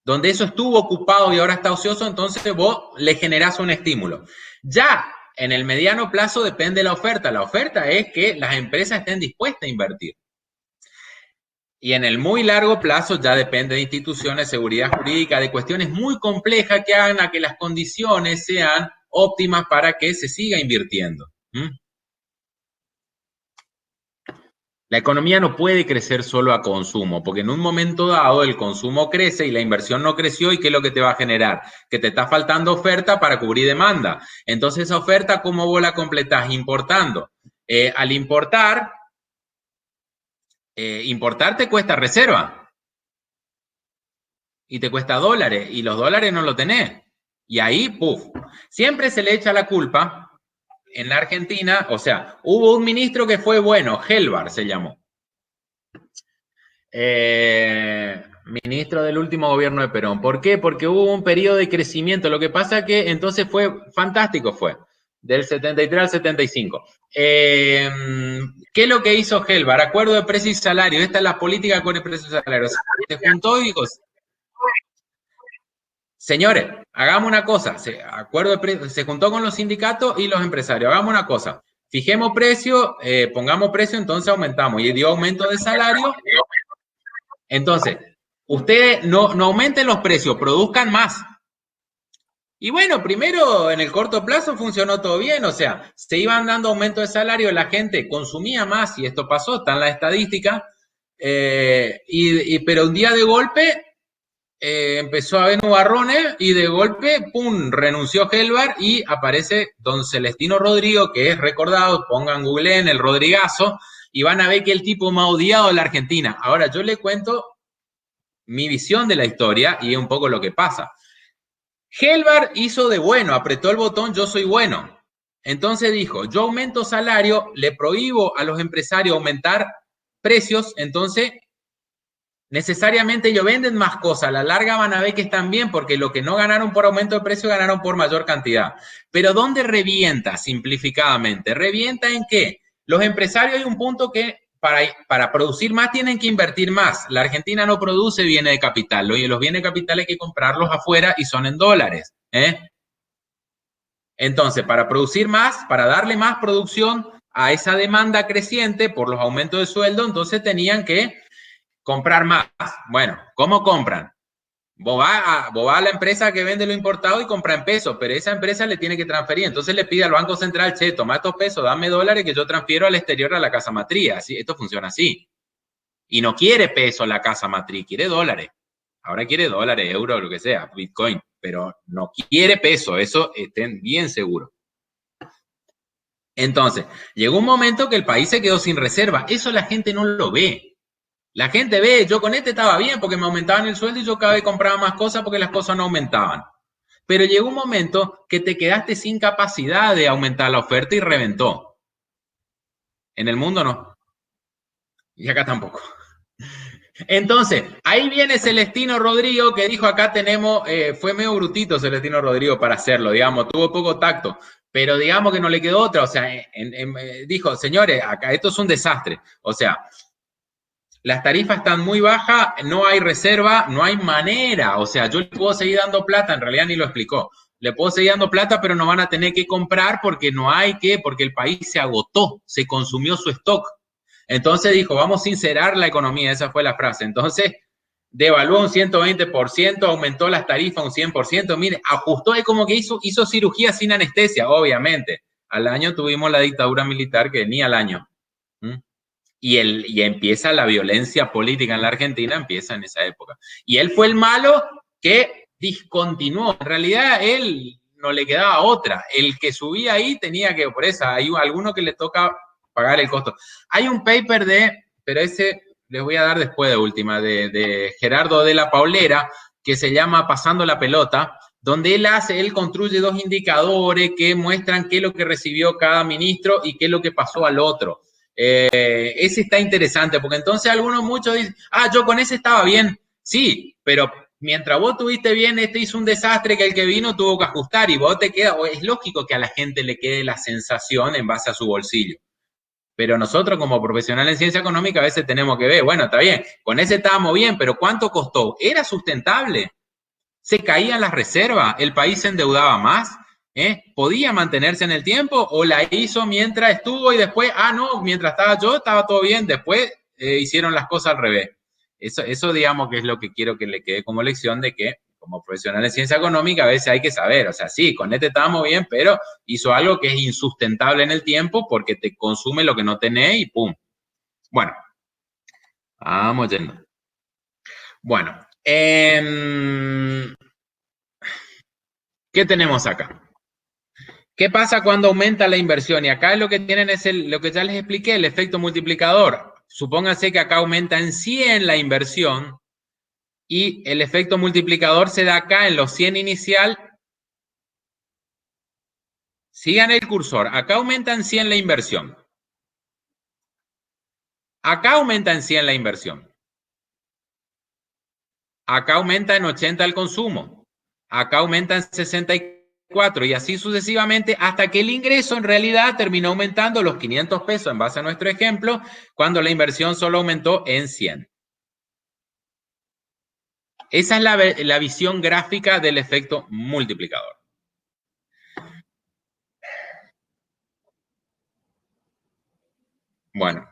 donde eso estuvo ocupado y ahora está ocioso, entonces vos le generás un estímulo. Ya en el mediano plazo depende de la oferta. La oferta es que las empresas estén dispuestas a invertir. Y en el muy largo plazo ya depende de instituciones, seguridad jurídica, de cuestiones muy complejas que hagan a que las condiciones sean óptimas para que se siga invirtiendo. La economía no puede crecer solo a consumo, porque en un momento dado el consumo crece y la inversión no creció, ¿y qué es lo que te va a generar? Que te está faltando oferta para cubrir demanda. Entonces, esa oferta, ¿cómo vos la completás? Importando. Al importar te cuesta reserva. Y te cuesta dólares, y los dólares no lo tenés. Y ahí, ¡puf! Siempre se le echa la culpa. En la Argentina, o sea, hubo un ministro que fue bueno, Helvar se llamó. Ministro del último gobierno de Perón. ¿Por qué? Porque hubo un periodo de crecimiento. Lo que pasa que entonces fue fantástico, del 73 al 75. ¿Qué es lo que hizo Helvar? Acuerdo de precio y salario. Esta es la política con el precio y salario. Se juntó y dijo, señores, hagamos una cosa, se juntó con los sindicatos y los empresarios, hagamos una cosa, fijemos precio, pongamos precio, entonces aumentamos, y dio aumento de salario, entonces, ustedes no aumenten los precios, produzcan más. Y bueno, primero en el corto plazo funcionó todo bien, o sea, se iban dando aumento de salario, la gente consumía más, y esto pasó, está en la estadística, pero un día de golpe, empezó a haber nubarrones y de golpe, ¡pum!, renunció Helvar y aparece don Celestino Rodrigo, que es recordado, pongan Google en el Rodrigazo, y van a ver que el tipo más odiado de la Argentina. Ahora, yo le cuento mi visión de la historia y es un poco lo que pasa. Helvar hizo de bueno, apretó el botón, yo soy bueno. Entonces dijo, yo aumento salario, le prohíbo a los empresarios aumentar precios, entonces necesariamente ellos venden más cosas, a la larga van a ver que están bien, porque lo que no ganaron por aumento de precio, ganaron por mayor cantidad. Pero ¿dónde revienta simplificadamente? ¿Revienta en qué? Los empresarios hay un punto que para producir más tienen que invertir más. La Argentina no produce bienes de capital, los bienes de capital hay que comprarlos afuera y son en dólares. Entonces, para producir más, para darle más producción a esa demanda creciente por los aumentos de sueldo, entonces tenían que comprar más. Bueno, ¿cómo compran? Vos vas a la empresa que vende lo importado y compra en pesos, pero esa empresa le tiene que transferir. Entonces le pide al Banco Central, che, toma estos pesos, dame dólares que yo transfiero al exterior a la casa matriz. Así, esto funciona así. Y no quiere peso la casa matriz, quiere dólares. Ahora quiere dólares, euros, lo que sea, Bitcoin, pero no quiere peso, eso estén bien seguros. Entonces, llegó un momento que el país se quedó sin reserva. Eso la gente no lo ve. La gente ve, yo con este estaba bien porque me aumentaban el sueldo y yo cada vez compraba más cosas porque las cosas no aumentaban. Pero llegó un momento que te quedaste sin capacidad de aumentar la oferta y reventó. En el mundo no. Y acá tampoco. Entonces, ahí viene Celestino Rodrigo que dijo, acá tenemos, fue medio brutito Celestino Rodrigo para hacerlo, digamos, tuvo poco tacto, pero digamos que no le quedó otra, o sea, dijo, señores, acá esto es un desastre, o sea, las tarifas están muy bajas, no hay reserva, no hay manera, o sea, yo le puedo seguir dando plata, en realidad ni lo explicó, le puedo seguir dando plata, pero no van a tener que comprar porque no hay que, porque el país se agotó, se consumió su stock. Entonces dijo, vamos a sincerar la economía, esa fue la frase. Entonces, devaluó un 120%, aumentó las tarifas un 100%, mire, ajustó, es como que hizo cirugía sin anestesia, obviamente. Al año tuvimos la dictadura militar, que ni al año. Y empieza la violencia política en la Argentina, empieza en esa época. Y él fue el malo que discontinuó. En realidad, él no le quedaba otra. El que subía ahí tenía que, por eso, hay alguno que le toca pagar el costo. Hay un paper pero ese les voy a dar después de última, de Gerardo de la Paulera, que se llama Pasando la Pelota, donde él construye 2 indicadores que muestran qué es lo que recibió cada ministro y qué es lo que pasó al otro. Ese está interesante, porque entonces muchos dicen, yo con ese estaba bien. Sí, pero mientras vos tuviste bien, este hizo un desastre que el que vino tuvo que ajustar y vos te quedas, es lógico que a la gente le quede la sensación en base a su bolsillo. Pero nosotros como profesionales en ciencia económica a veces tenemos que ver, bueno, está bien, con ese estábamos bien, pero ¿cuánto costó? ¿Era sustentable? ¿Se caían las reservas? ¿El país se endeudaba más? ¿Podía mantenerse en el tiempo o la hizo mientras estuvo y después, no, mientras estaba yo estaba todo bien, después hicieron las cosas al revés? Eso digamos que es lo que quiero que le quede como lección de que como profesional de ciencia económica a veces hay que saber, o sea, sí, con este estábamos bien, pero hizo algo que es insustentable en el tiempo porque te consume lo que no tenés y pum. Bueno, vamos yendo. Bueno, ¿qué tenemos acá? ¿Qué pasa cuando aumenta la inversión? Y acá lo que tienen es lo que ya les expliqué, el efecto multiplicador. Supónganse que acá aumenta en 100 la inversión y el efecto multiplicador se da acá en los 100 inicial. Sigan el cursor. Acá aumenta en 100 la inversión. Acá aumenta en 100 la inversión. Acá aumenta en 80 el consumo. Acá aumenta en 64 y así sucesivamente hasta que el ingreso en realidad terminó aumentando los 500 pesos en base a nuestro ejemplo cuando la inversión solo aumentó en 100. Esa es la visión gráfica del efecto multiplicador. Bueno.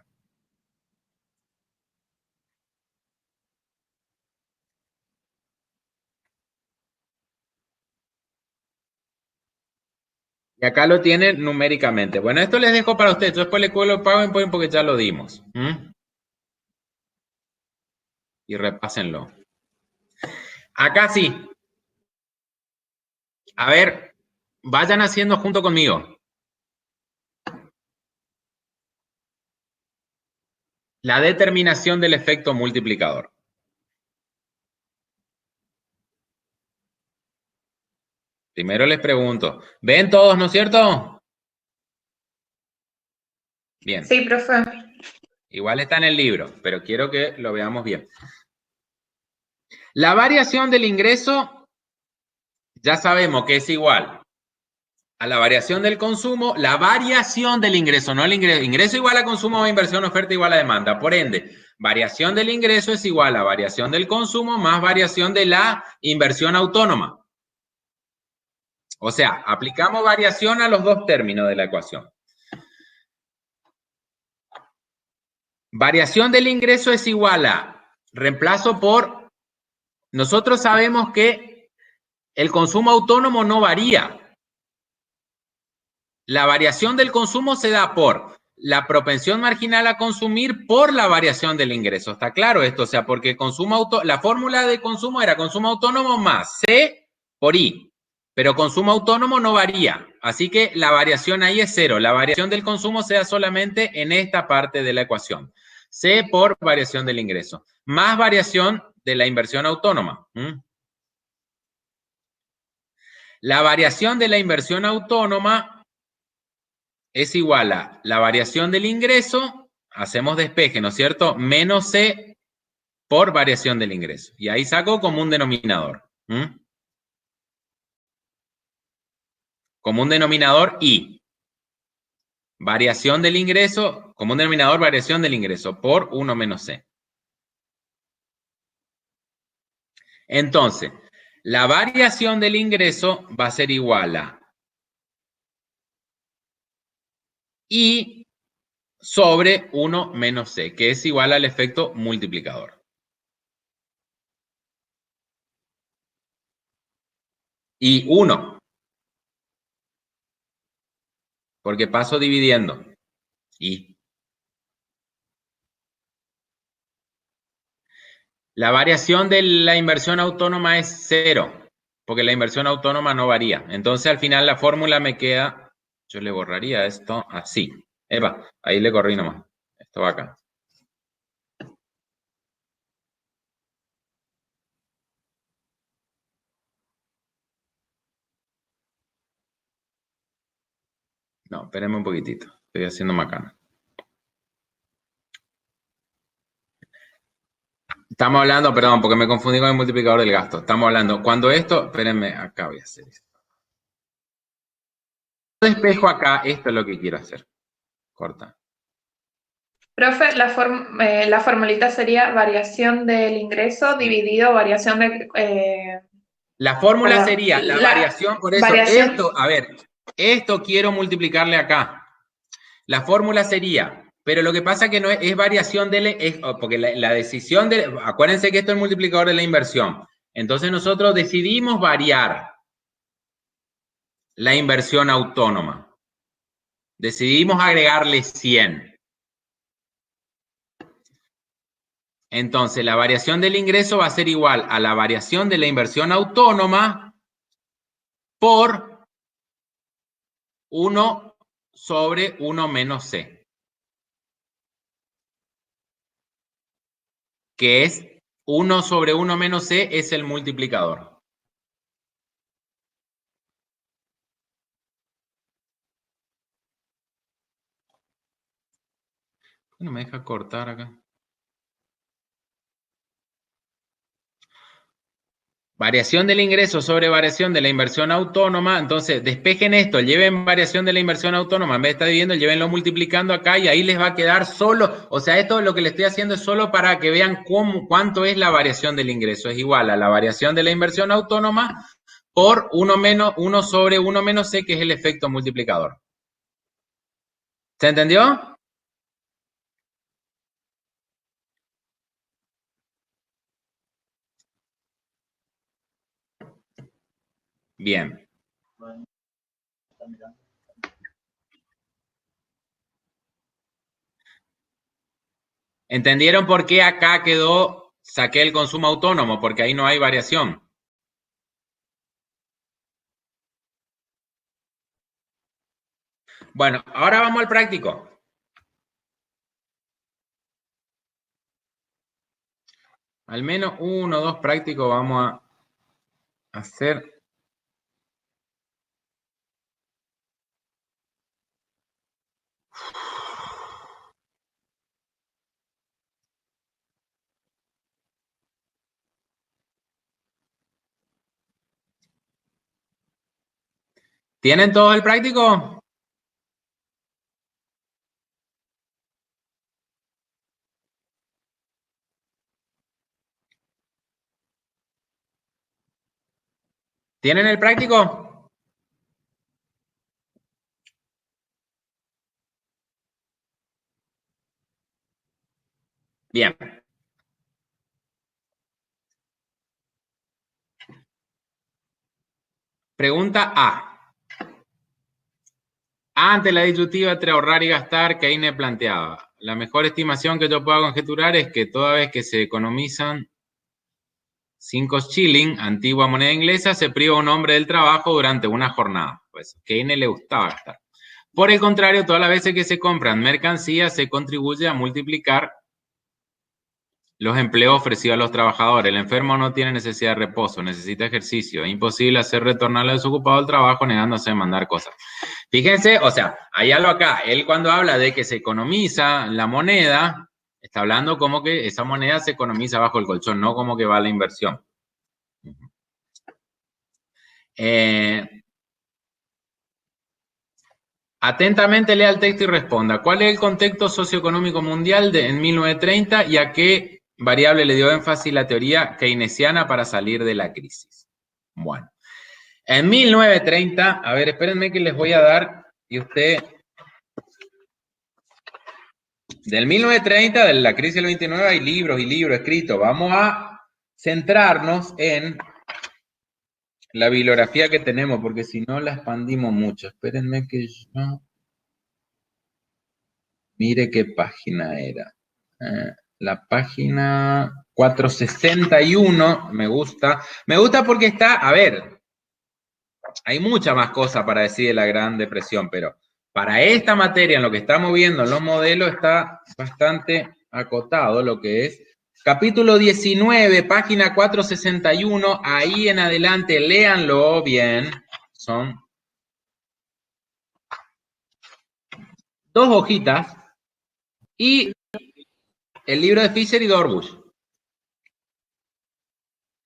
Y acá lo tienen numéricamente. Bueno, esto les dejo para ustedes. Yo después les cuelgo el PowerPoint porque ya lo dimos. Y repásenlo. Acá sí. A ver, vayan haciendo junto conmigo. La determinación del efecto multiplicador. Primero les pregunto, ¿ven todos, no es cierto? Bien. Sí, profe. Igual está en el libro, pero quiero que lo veamos bien. La variación del ingreso, ya sabemos que es igual a la variación del consumo, la variación del ingreso, no el ingreso. Ingreso igual a consumo más inversión, oferta igual a demanda. Por ende, variación del ingreso es igual a variación del consumo más variación de la inversión autónoma. O sea, aplicamos variación a los dos términos de la ecuación. Variación del ingreso es igual a reemplazo por... Nosotros sabemos que el consumo autónomo no varía. La variación del consumo se da por la propensión marginal a consumir por la variación del ingreso. ¿Está claro esto? O sea, porque la fórmula de consumo era consumo autónomo más C por I. Pero consumo autónomo no varía. Así que la variación ahí es cero. La variación del consumo se da solamente en esta parte de la ecuación. C por variación del ingreso, más variación de la inversión autónoma. La variación de la inversión autónoma es igual a la variación del ingreso, hacemos despeje, ¿no es cierto? Menos C por variación del ingreso. Y ahí saco como un denominador. Como un denominador I. Variación del ingreso, como un denominador variación del ingreso, por 1 menos C. Entonces, la variación del ingreso va a ser igual a I sobre 1 menos C, que es igual al efecto multiplicador. Y 1. Porque paso dividiendo. Y la variación de la inversión autónoma es 0, porque la inversión autónoma no varía. Entonces, al final, la fórmula me queda, yo le borraría esto así. Epa, ahí le corrí nomás. Esto va acá. No, espérenme un poquitito. Estoy haciendo macana. Estamos hablando, perdón, porque me confundí con el multiplicador del gasto. Estamos hablando, cuando esto, espérenme, acá voy a hacer esto. Despejo acá, esto es lo que quiero hacer. Corta. Profe, la formulita sería variación del ingreso dividido variación de... La fórmula perdón, sería la variación, por eso, variación. esto, a ver, esto quiero multiplicarle acá. La fórmula sería, pero lo que pasa que no es variación de, porque la decisión de, acuérdense que esto es el multiplicador de la inversión. Entonces nosotros decidimos variar la inversión autónoma. Decidimos agregarle 100. Entonces, la variación del ingreso va a ser igual a la variación de la inversión autónoma por 1 sobre 1 menos C. Que es 1 sobre 1 menos C es el multiplicador. No me deja cortar acá. Variación del ingreso sobre variación de la inversión autónoma. Entonces, despejen esto, lleven variación de la inversión autónoma. En vez de estar dividiendo, llévenlo multiplicando acá y ahí les va a quedar solo. O sea, esto lo que les estoy haciendo es solo para que vean cuánto es la variación del ingreso. Es igual a la variación de la inversión autónoma por 1 sobre 1 menos C, que es el efecto multiplicador. ¿Se entendió? Bien. ¿Entendieron por qué acá saqué el consumo autónomo? Porque ahí no hay variación. Bueno, ahora vamos al práctico. Al menos 1 o 2 prácticos vamos a hacer. ¿Tienen todos el práctico? ¿Tienen el práctico? Bien. Pregunta A. Ante la disyuntiva entre ahorrar y gastar, Keynes planteaba: la mejor estimación que yo pueda conjeturar es que toda vez que se economizan 5 shillings, antigua moneda inglesa, se priva a un hombre del trabajo durante una jornada. Pues Keynes le gustaba gastar. Por el contrario, todas las veces que se compran mercancías, se contribuye a multiplicar los empleos ofrecidos a los trabajadores. El enfermo no tiene necesidad de reposo, necesita ejercicio. Es imposible hacer retornar al desocupado al trabajo negándose a mandar cosas. Fíjense, o sea, hay algo acá. Él cuando habla de que se economiza la moneda, está hablando como que esa moneda se economiza bajo el colchón, no como que va a la inversión. Atentamente lea el texto y responda. ¿Cuál es el contexto socioeconómico mundial en 1930 y a qué variable le dio énfasis la teoría keynesiana para salir de la crisis? Bueno, en 1930, a ver, espérenme que les voy a dar, y usted, del 1930, de la crisis del 29, hay libros y libros escritos. Vamos a centrarnos en la bibliografía que tenemos, porque si no la expandimos mucho. Espérenme que yo... Mire qué página era. La página 461, me gusta. Me gusta porque está, a ver, hay mucha más cosas para decir de la Gran Depresión, pero para esta materia, en lo que estamos viendo en los modelos, está bastante acotado lo que es. Capítulo 19, página 461, ahí en adelante, léanlo bien. Son 2 hojitas y el libro de Fisher y Dorbush.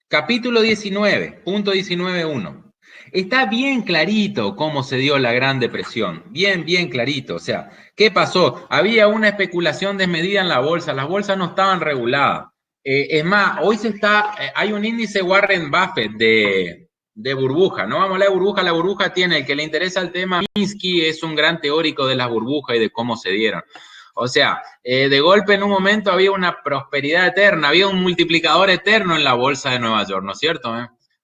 Capítulo 19, punto 19.1. Está bien clarito cómo se dio la Gran Depresión. Bien, bien clarito. O sea, ¿qué pasó? Había una especulación desmedida en la bolsa. Las bolsas no estaban reguladas. Es más, hoy hay un índice Warren Buffett de burbuja. No vamos a hablar de burbuja. La burbuja tiene, el que le interesa el tema, Minsky es un gran teórico de las burbujas y de cómo se dieron. O sea, de golpe en un momento había una prosperidad eterna, había un multiplicador eterno en la bolsa de Nueva York, ¿no es cierto?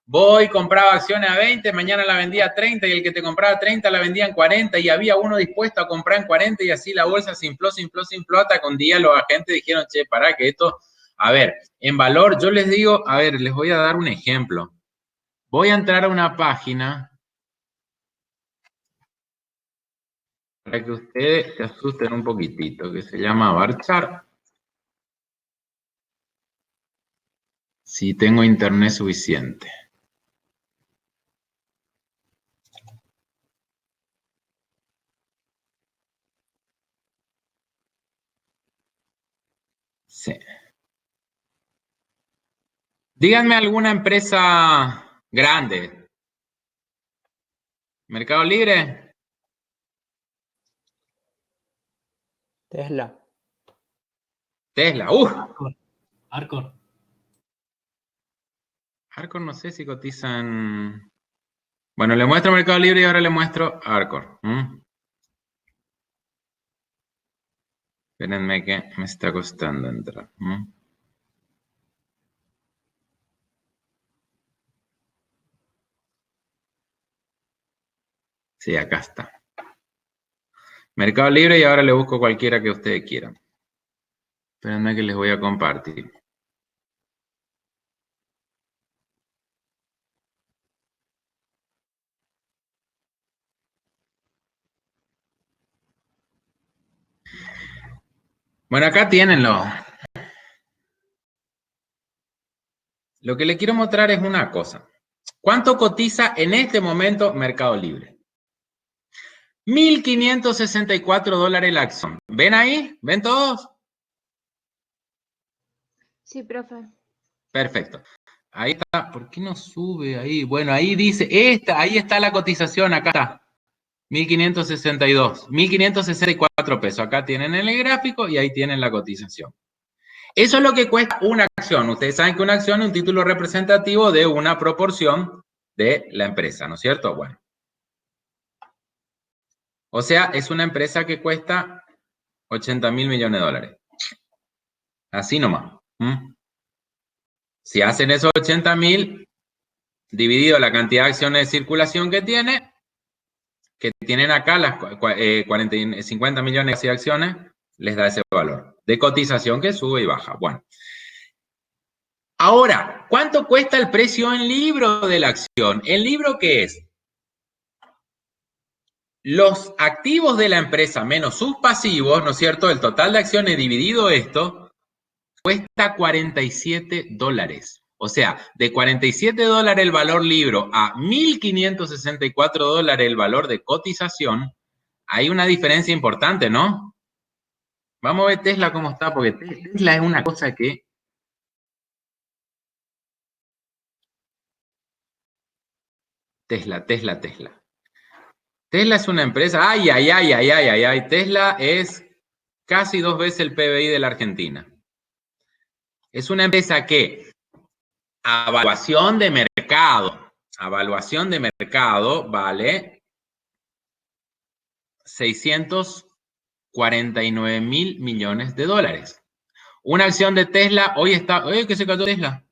Voy, compraba acciones a 20, mañana la vendía a 30 y el que te compraba 30 la vendía en 40 y había uno dispuesto a comprar en 40 y así la bolsa se infló hasta que un día los agentes dijeron, che, pará que esto, a ver, en valor, yo les digo, a ver, les voy a dar un ejemplo. Voy a entrar a una página para que ustedes se asusten un poquitito, que se llama Barchart. Si tengo internet suficiente. Sí. Díganme alguna empresa grande. ¿Mercado Libre? Tesla. Tesla. Arcor. Arcor no sé si cotizan... Bueno, le muestro Mercado Libre y ahora le muestro Arcor. Espérenme que me está costando entrar. Sí, acá está. Mercado Libre y ahora le busco cualquiera que ustedes quieran. Espérenme que les voy a compartir. Bueno, acá tienenlo. Lo que le quiero mostrar es una cosa. ¿Cuánto cotiza en este momento Mercado Libre? $1.564 la acción. ¿Ven ahí? ¿Ven todos? Sí, profe. Perfecto. Ahí está. ¿Por qué no sube ahí? Bueno, ahí dice, ahí está la cotización, acá está. 1.562. 1.564 pesos. Acá tienen el gráfico y ahí tienen la cotización. Eso es lo que cuesta una acción. Ustedes saben que una acción es un título representativo de una proporción de la empresa, ¿no es cierto? Bueno. O sea, es una empresa que cuesta 80.000 millones de dólares. Así nomás. Si hacen esos 80.000, dividido la cantidad de acciones de circulación que tienen acá las 50 millones de acciones, les da ese valor de cotización que sube y baja. Bueno. Ahora, ¿cuánto cuesta el precio en libro de la acción? ¿El libro qué es? Los activos de la empresa menos sus pasivos, ¿no es cierto? El total de acciones dividido esto, cuesta $47. O sea, de $47 el valor libro a $1.564 el valor de cotización, hay una diferencia importante, ¿no? Vamos a ver Tesla cómo está, porque Tesla es una cosa que... Tesla. Tesla es una empresa... Ay. Tesla es casi 2 veces el PBI de la Argentina. Es una empresa que... Evaluación de mercado vale 649 mil millones de dólares. Una acción de Tesla hoy está... Oye, ¿qué se cayó Tesla?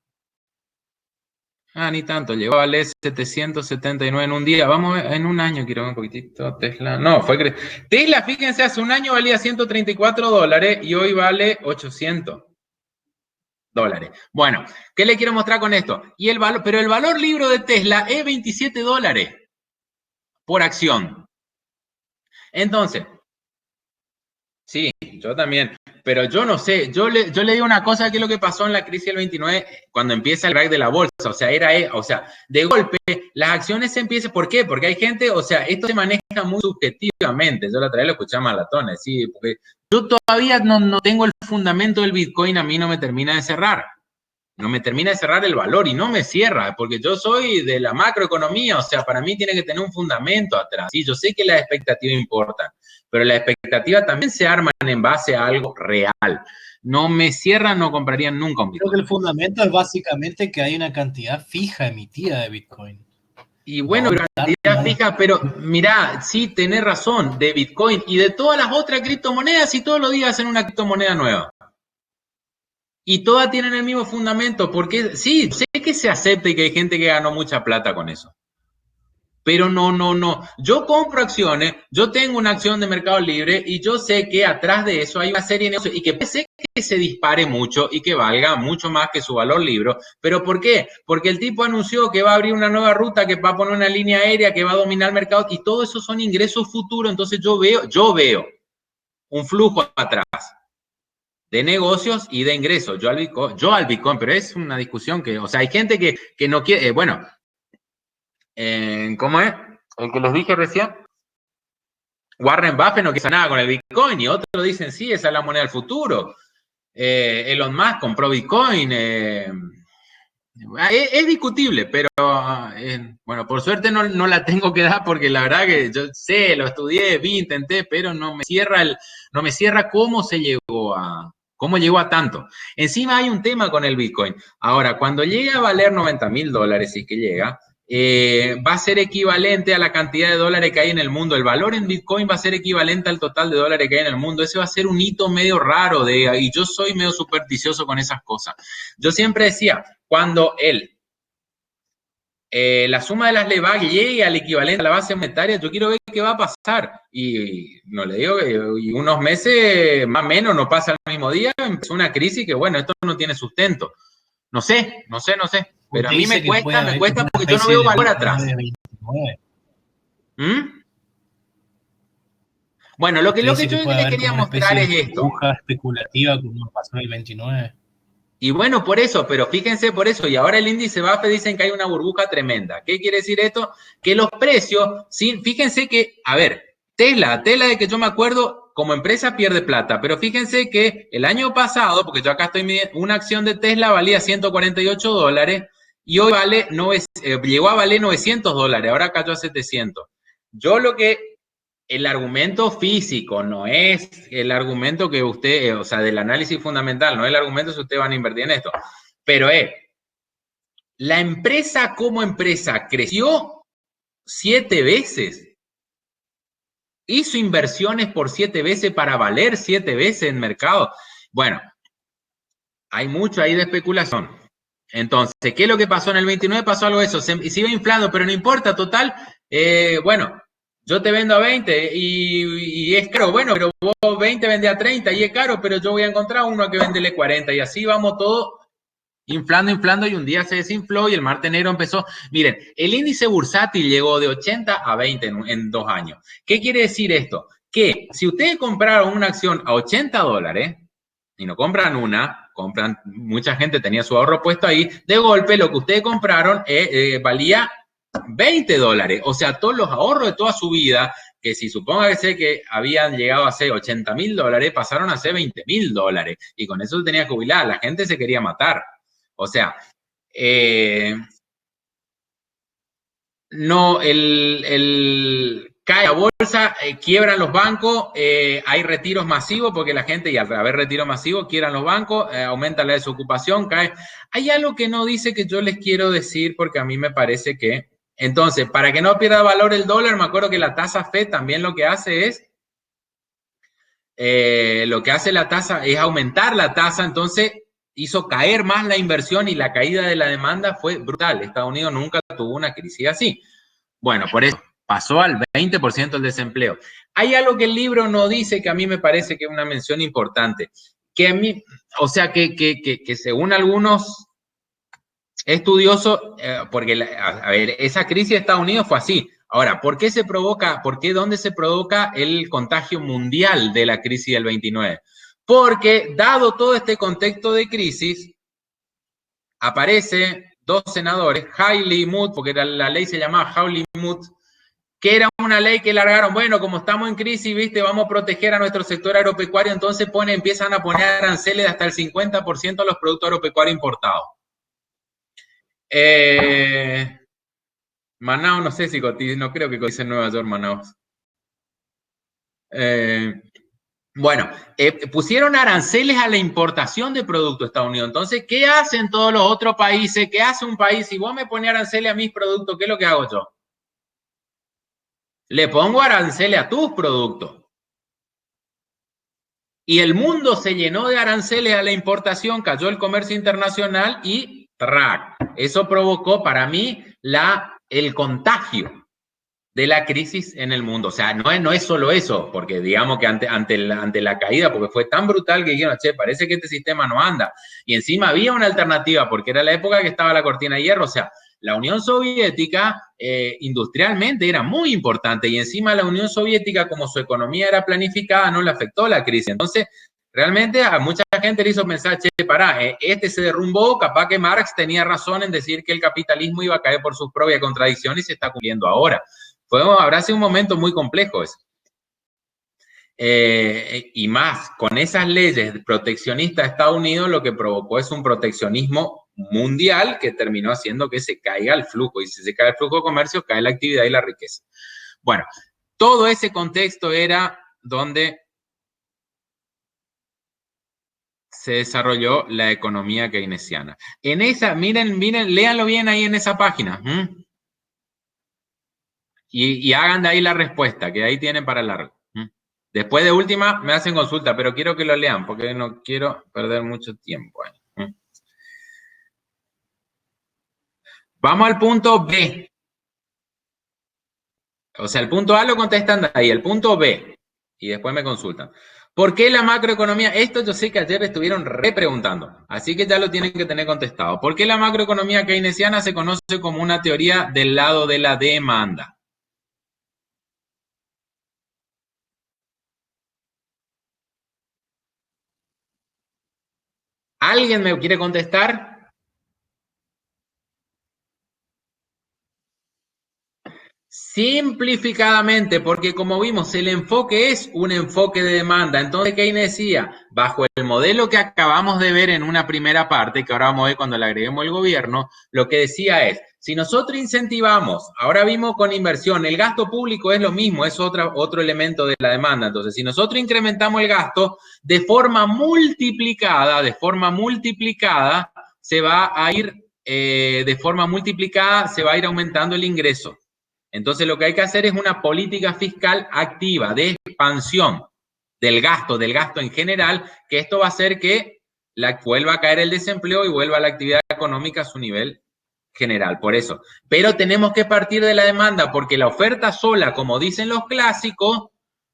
Ni tanto, llegó a valer 779 en un día. Vamos, en un año, quiero ver un poquitito. Tesla, no, Tesla, fíjense, hace un año valía $134 y hoy vale $800. Bueno, ¿qué le quiero mostrar con esto? Pero el valor libro de Tesla es $27 por acción. Entonces, sí, yo también, pero yo no sé, yo le digo una cosa, que es lo que pasó en la crisis del 29, cuando empieza el crack de la bolsa, o sea, de golpe, las acciones se empiezan, ¿por qué? Porque hay gente, o sea, esto se maneja muy subjetivamente, yo la otra vez lo escuché a Malatón, sí, porque yo todavía no tengo el fundamento del Bitcoin, a mí no me termina de cerrar. No me termina de cerrar el valor y no me cierra, porque yo soy de la macroeconomía, o sea, para mí tiene que tener un fundamento atrás. Sí, yo sé que las expectativas importan, pero las expectativas también se arman en base a algo real. No me cierran, no comprarían nunca un Bitcoin. Creo que el fundamento es básicamente que hay una cantidad fija emitida de Bitcoin. Y bueno, pero cantidad fija, pero mirá, sí, tenés razón, de Bitcoin y de todas las otras criptomonedas, y todos los días hacen una criptomoneda nueva. Y todas tienen el mismo fundamento, porque sí, sé que se acepta y que hay gente que ganó mucha plata con eso. Pero no. Yo compro acciones, yo tengo una acción de Mercado Libre y yo sé que atrás de eso hay una serie de negocios y que puede ser que se dispare mucho y que valga mucho más que su valor libro. ¿Pero por qué? Porque el tipo anunció que va a abrir una nueva ruta, que va a poner una línea aérea, que va a dominar el mercado, y todo eso son ingresos futuros. Entonces yo veo un flujo atrás de negocios y de ingresos. Yo al Bitcoin, pero es una discusión que, o sea, hay gente que no quiere, bueno, ¿cómo es? El que les dije recién, Warren Buffett no quiere nada con el Bitcoin, y otros dicen, sí, esa es la moneda del futuro. Elon Musk compró Bitcoin. Es discutible, pero bueno, por suerte no la tengo que dar, porque la verdad que yo sé, lo estudié, intenté, pero no me cierra cómo llegó a tanto. Encima hay un tema con el Bitcoin. Ahora, cuando llegue a valer $90.000, si es que llega, va a ser equivalente a la cantidad de dólares que hay en el mundo. El valor en Bitcoin va a ser equivalente al total de dólares que hay en el mundo. Ese va a ser un hito medio raro, y yo soy medio supersticioso con esas cosas. Yo siempre decía, cuando la suma de las LEVAC llegue al equivalente a la base monetaria, yo quiero ver qué va a pasar. Y no le digo que unos meses, más o menos, no pasa el mismo día, empezó una crisis que, bueno, esto no tiene sustento. No sé. Pero a mí me cuesta porque yo no veo valor atrás. Bueno, lo que yo les quería mostrar es esto. Burbuja especulativa como pasó en el 29. Y bueno, por eso, pero fíjense por eso, y ahora el índice Buffett dicen que hay una burbuja tremenda. ¿Qué quiere decir esto? Que los precios, sí, fíjense que, a ver, Tesla de que yo me acuerdo, como empresa pierde plata, pero fíjense que el año pasado, porque yo acá estoy midiendo, una acción de Tesla valía $148 y hoy llegó a valer $900, ahora cayó a 700. El argumento físico no es el argumento que usted, o sea, del análisis fundamental, no es el argumento si ustedes van a invertir en esto, pero la empresa como empresa creció 7 veces, hizo inversiones por 7 veces para valer 7 veces en mercado. Bueno, hay mucho ahí de especulación. Entonces, ¿qué es lo que pasó en el 29? Pasó algo de eso, se iba inflando, pero no importa, total, bueno, yo te vendo a 20 y es caro. Bueno, pero vos 20 vendés a 30 y es caro, pero yo voy a encontrar uno que vendele 40 y así vamos todo inflando y un día se desinfló y el martes negro empezó. Miren, el índice bursátil llegó de 80 a 20 en 2 años. ¿Qué quiere decir esto? Que si ustedes compraron una acción a $80 y no compran una, compran, mucha gente tenía su ahorro puesto ahí, de golpe lo que ustedes compraron valía $20. O sea, todos los ahorros de toda su vida, que si supóngase que habían llegado a ser $80.000, pasaron a ser $20.000. Y con eso se tenía que jubilar. La gente se quería matar. O sea, no, cae la bolsa, quiebran los bancos, hay retiros masivos porque la gente, y al haber retiro masivo, quiebran los bancos, aumenta la desocupación, cae. Hay algo que no dice que yo les quiero decir porque a mí me parece que, entonces, para que no pierda valor el dólar, me acuerdo que la tasa FED también lo que hace es, la tasa es aumentar la tasa, entonces hizo caer más la inversión y la caída de la demanda fue brutal. Estados Unidos nunca tuvo una crisis así. Bueno, por eso pasó al 20% el desempleo. Hay algo que el libro no dice que a mí me parece que es una mención importante. Que a mí, o sea, que según algunos estudiosos, porque, a ver, esa crisis de Estados Unidos fue así. Ahora, ¿por qué se provoca, dónde se provoca el contagio mundial de la crisis del 29? Porque, dado todo este contexto de crisis, aparece dos senadores, Haley y Mood, porque la ley se llamaba Haley y Mood, que era una ley que largaron, bueno, como estamos en crisis, viste, vamos a proteger a nuestro sector agropecuario, entonces empiezan a poner aranceles de hasta el 50% a los productos agropecuarios importados. Manaus, no sé si cotiza, no creo que cotice en Nueva York, Manaus. Bueno, pusieron aranceles a la importación de productos de Estados Unidos. Entonces, ¿qué hacen todos los otros países? ¿Qué hace un país? Si vos me pones aranceles a mis productos, ¿qué es lo que hago yo? Le pongo aranceles a tus productos. Y el mundo se llenó de aranceles a la importación, cayó el comercio internacional y ¡trac! Eso provocó para mí el contagio de la crisis en el mundo. O sea, no es solo eso, porque digamos que ante la caída, porque fue tan brutal que dijeron, che, parece que este sistema no anda. Y encima había una alternativa, porque era la época que estaba la cortina de hierro. O sea, la Unión Soviética industrialmente era muy importante y encima la Unión Soviética, como su economía era planificada, no le afectó la crisis. Entonces, realmente a mucha gente le hizo pensar, che, pará, este se derrumbó, capaz que Marx tenía razón en decir que el capitalismo iba a caer por sus propias contradicciones y se está cumpliendo ahora. Habrá sido un momento muy complejo eso. Y más, con esas leyes proteccionistas de Estados Unidos, lo que provocó es un proteccionismo mundial que terminó haciendo que se caiga el flujo. Y si se cae el flujo de comercio, cae la actividad y la riqueza. Bueno, todo ese contexto era donde se desarrolló la economía keynesiana. En esa, miren, léanlo bien ahí en esa página. Y hagan de ahí la respuesta, que ahí tienen para largo. Después de última me hacen consulta, pero quiero que lo lean, porque no quiero perder mucho tiempo ahí. Vamos al punto B. O sea, el punto A lo contestan de ahí, el punto B. Y después me consultan. ¿Por qué la macroeconomía? Esto yo sé que ayer estuvieron repreguntando, así que ya lo tienen que tener contestado. ¿Por qué la macroeconomía keynesiana se conoce como una teoría del lado de la demanda? ¿Alguien me quiere contestar? Simplificadamente, porque como vimos, el enfoque es un enfoque de demanda. Entonces, Keynes decía, bajo el modelo que acabamos de ver en una primera parte, que ahora vamos a ver cuando le agreguemos el gobierno, lo que decía es, si nosotros incentivamos, ahora vimos con inversión, el gasto público es lo mismo, es otro elemento de la demanda. Entonces, si nosotros incrementamos el gasto de forma multiplicada, se va a ir, se va a ir aumentando el ingreso. Entonces, lo que hay que hacer es una política fiscal activa de expansión del gasto en general, que esto va a hacer que vuelva a caer el desempleo y vuelva la actividad económica a su nivel general. Por eso. Pero tenemos que partir de la demanda, porque la oferta sola, como dicen los clásicos,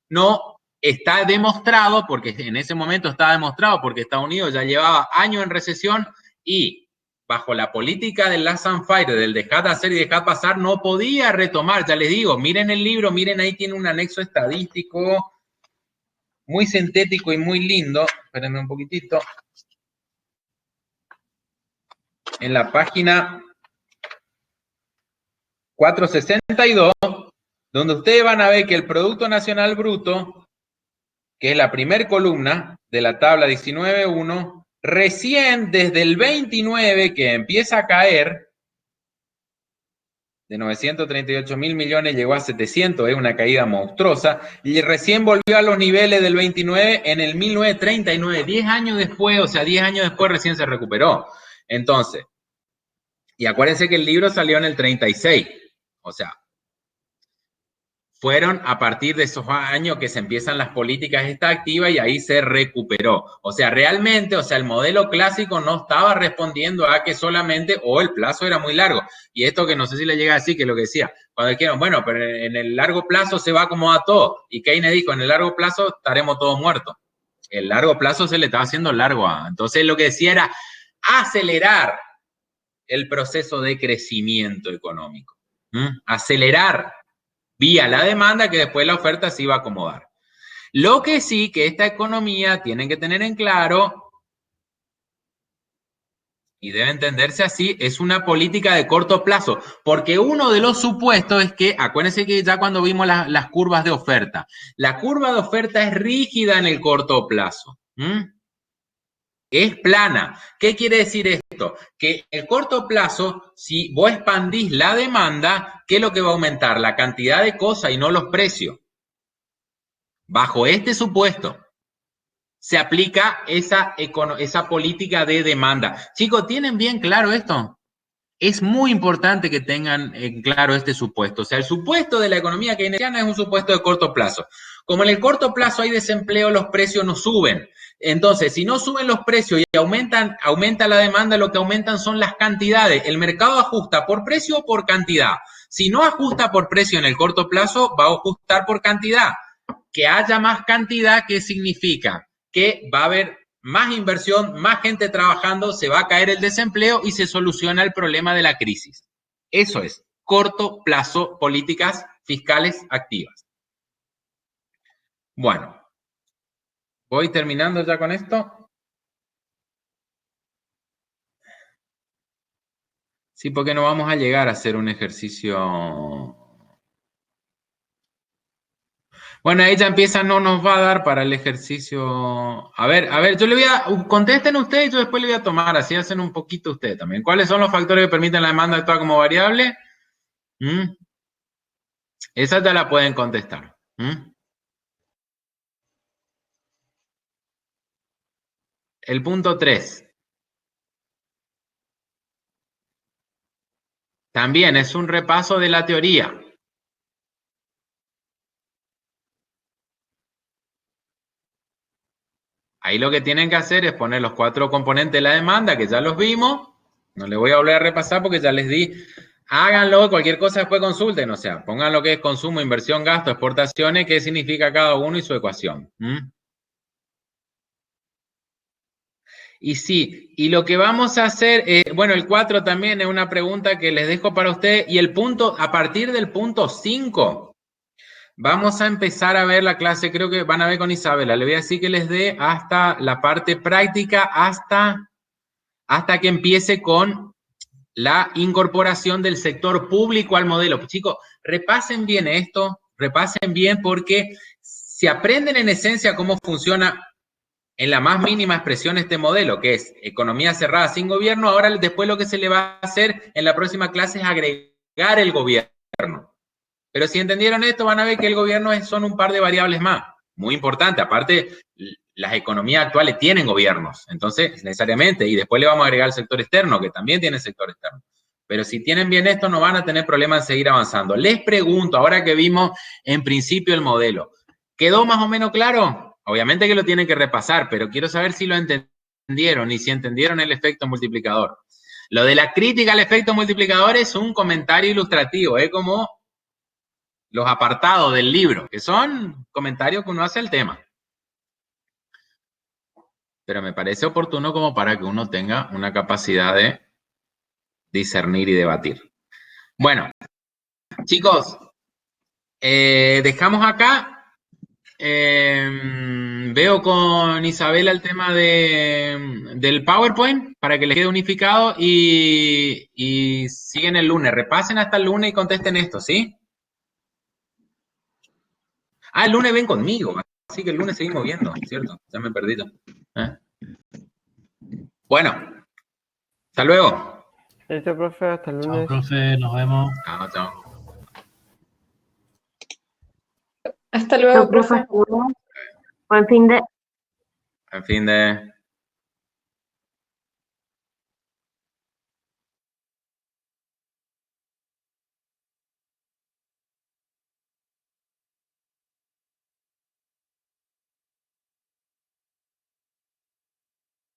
no está demostrado, porque en ese momento estaba demostrado, porque Estados Unidos ya llevaba años en recesión y bajo la política del laissez-faire, del dejar de hacer y dejar pasar, no podía retomar. Ya les digo, miren el libro, miren ahí tiene un anexo estadístico muy sintético y muy lindo. Espérenme un poquitito. en la página 462, donde ustedes van a ver que el Producto Nacional Bruto, que es la primera columna de la tabla 19.1, recién desde el 29 que empieza a caer, de 938.000 millones llegó a 700, es una caída monstruosa, y recién volvió a los niveles del 29 en el 1939, 10 años después, o sea, 10 años después recién se recuperó. Entonces, y acuérdense que el libro salió en el 36, o sea, fueron a partir de esos años que se empiezan las políticas activas y ahí se recuperó. O sea, realmente, o sea, el modelo clásico no estaba respondiendo a que solamente, o el plazo era muy largo. Y esto que no sé si le llega a decir, que es lo que decía, cuando dijeron, bueno, pero en el largo plazo se va como a todo. Y Keynes dijo, en el largo plazo estaremos todos muertos. El largo plazo se le estaba haciendo largo. Entonces lo que decía era acelerar el proceso de crecimiento económico. Acelerar vía la demanda, que después la oferta se iba a acomodar. Lo que sí que esta economía tienen que tener en claro, y debe entenderse así, es una política de corto plazo, porque uno de los supuestos es que, acuérdense que ya cuando vimos las curvas de oferta, la curva de oferta es rígida en el corto plazo. Es plana. ¿Qué quiere decir esto? Que en el corto plazo, si vos expandís la demanda, ¿qué es lo que va a aumentar? La cantidad de cosas y no los precios. Bajo este supuesto, se aplica esa política de demanda. Chicos, ¿tienen bien claro esto? Es muy importante que tengan en claro este supuesto. O sea, el supuesto de la economía keynesiana es un supuesto de corto plazo. Como en el corto plazo hay desempleo, los precios no suben. Entonces, si no suben los precios y aumenta la demanda, lo que aumentan son las cantidades. El mercado ajusta por precio o por cantidad. Si no ajusta por precio en el corto plazo, va a ajustar por cantidad. Que haya más cantidad, ¿qué significa? Que va a haber más inversión, más gente trabajando, se va a caer el desempleo y se soluciona el problema de la crisis. Eso es, corto plazo, políticas fiscales activas. Bueno, voy terminando ya con esto. Sí, porque no vamos a llegar a hacer un ejercicio. Bueno, ella empieza, no nos va a dar para el ejercicio. A ver, yo le voy a, contesten ustedes y yo después le voy a tomar, así hacen un poquito ustedes también. ¿Cuáles son los factores que permiten la demanda actuar como variable? Esa ya la pueden contestar. El punto 3. También es un repaso de la teoría. Ahí lo que tienen que hacer es poner los 4 componentes de la demanda, que ya los vimos. No les voy a volver a repasar porque ya les di. Háganlo, cualquier cosa después consulten. O sea, pongan lo que es consumo, inversión, gasto, exportaciones, qué significa cada uno y su ecuación. Y sí, y lo que vamos a hacer, bueno, el 4 también es una pregunta que les dejo para ustedes. Y el punto, a partir del punto 5, vamos a empezar a ver la clase, creo que van a ver con Isabela. Le voy a decir que les dé hasta la parte práctica, hasta que empiece con la incorporación del sector público al modelo. Pues, chicos, repasen bien esto, repasen bien porque si aprenden en esencia cómo funciona en la más mínima expresión este modelo, que es economía cerrada sin gobierno, ahora después lo que se le va a hacer en la próxima clase es agregar el gobierno. Pero si entendieron esto, van a ver que el gobierno son un par de variables más. Muy importante. Aparte, las economías actuales tienen gobiernos. Entonces, necesariamente. Y después le vamos a agregar el sector externo, que también tiene sector externo. Pero si tienen bien esto, no van a tener problema en seguir avanzando. Les pregunto, ahora que vimos en principio el modelo, ¿quedó más o menos claro? Obviamente que lo tienen que repasar, pero quiero saber si lo entendieron y si entendieron el efecto multiplicador. Lo de la crítica al efecto multiplicador es un comentario ilustrativo, es como los apartados del libro, que son comentarios que uno hace al tema. Pero me parece oportuno como para que uno tenga una capacidad de discernir y debatir. Bueno, chicos, dejamos acá. veo con Isabela el tema del PowerPoint para que les quede unificado y siguen el lunes. Repasen hasta el lunes y contesten esto, ¿sí? Ah, el lunes ven conmigo, así que el lunes seguimos viendo, ¿cierto? Ya me perdí. Bueno, hasta luego. Listo, profe, hasta el Chao, lunes. profe, nos vemos. Chao, chao. Hasta luego, profe. Buen fin de... En fin de...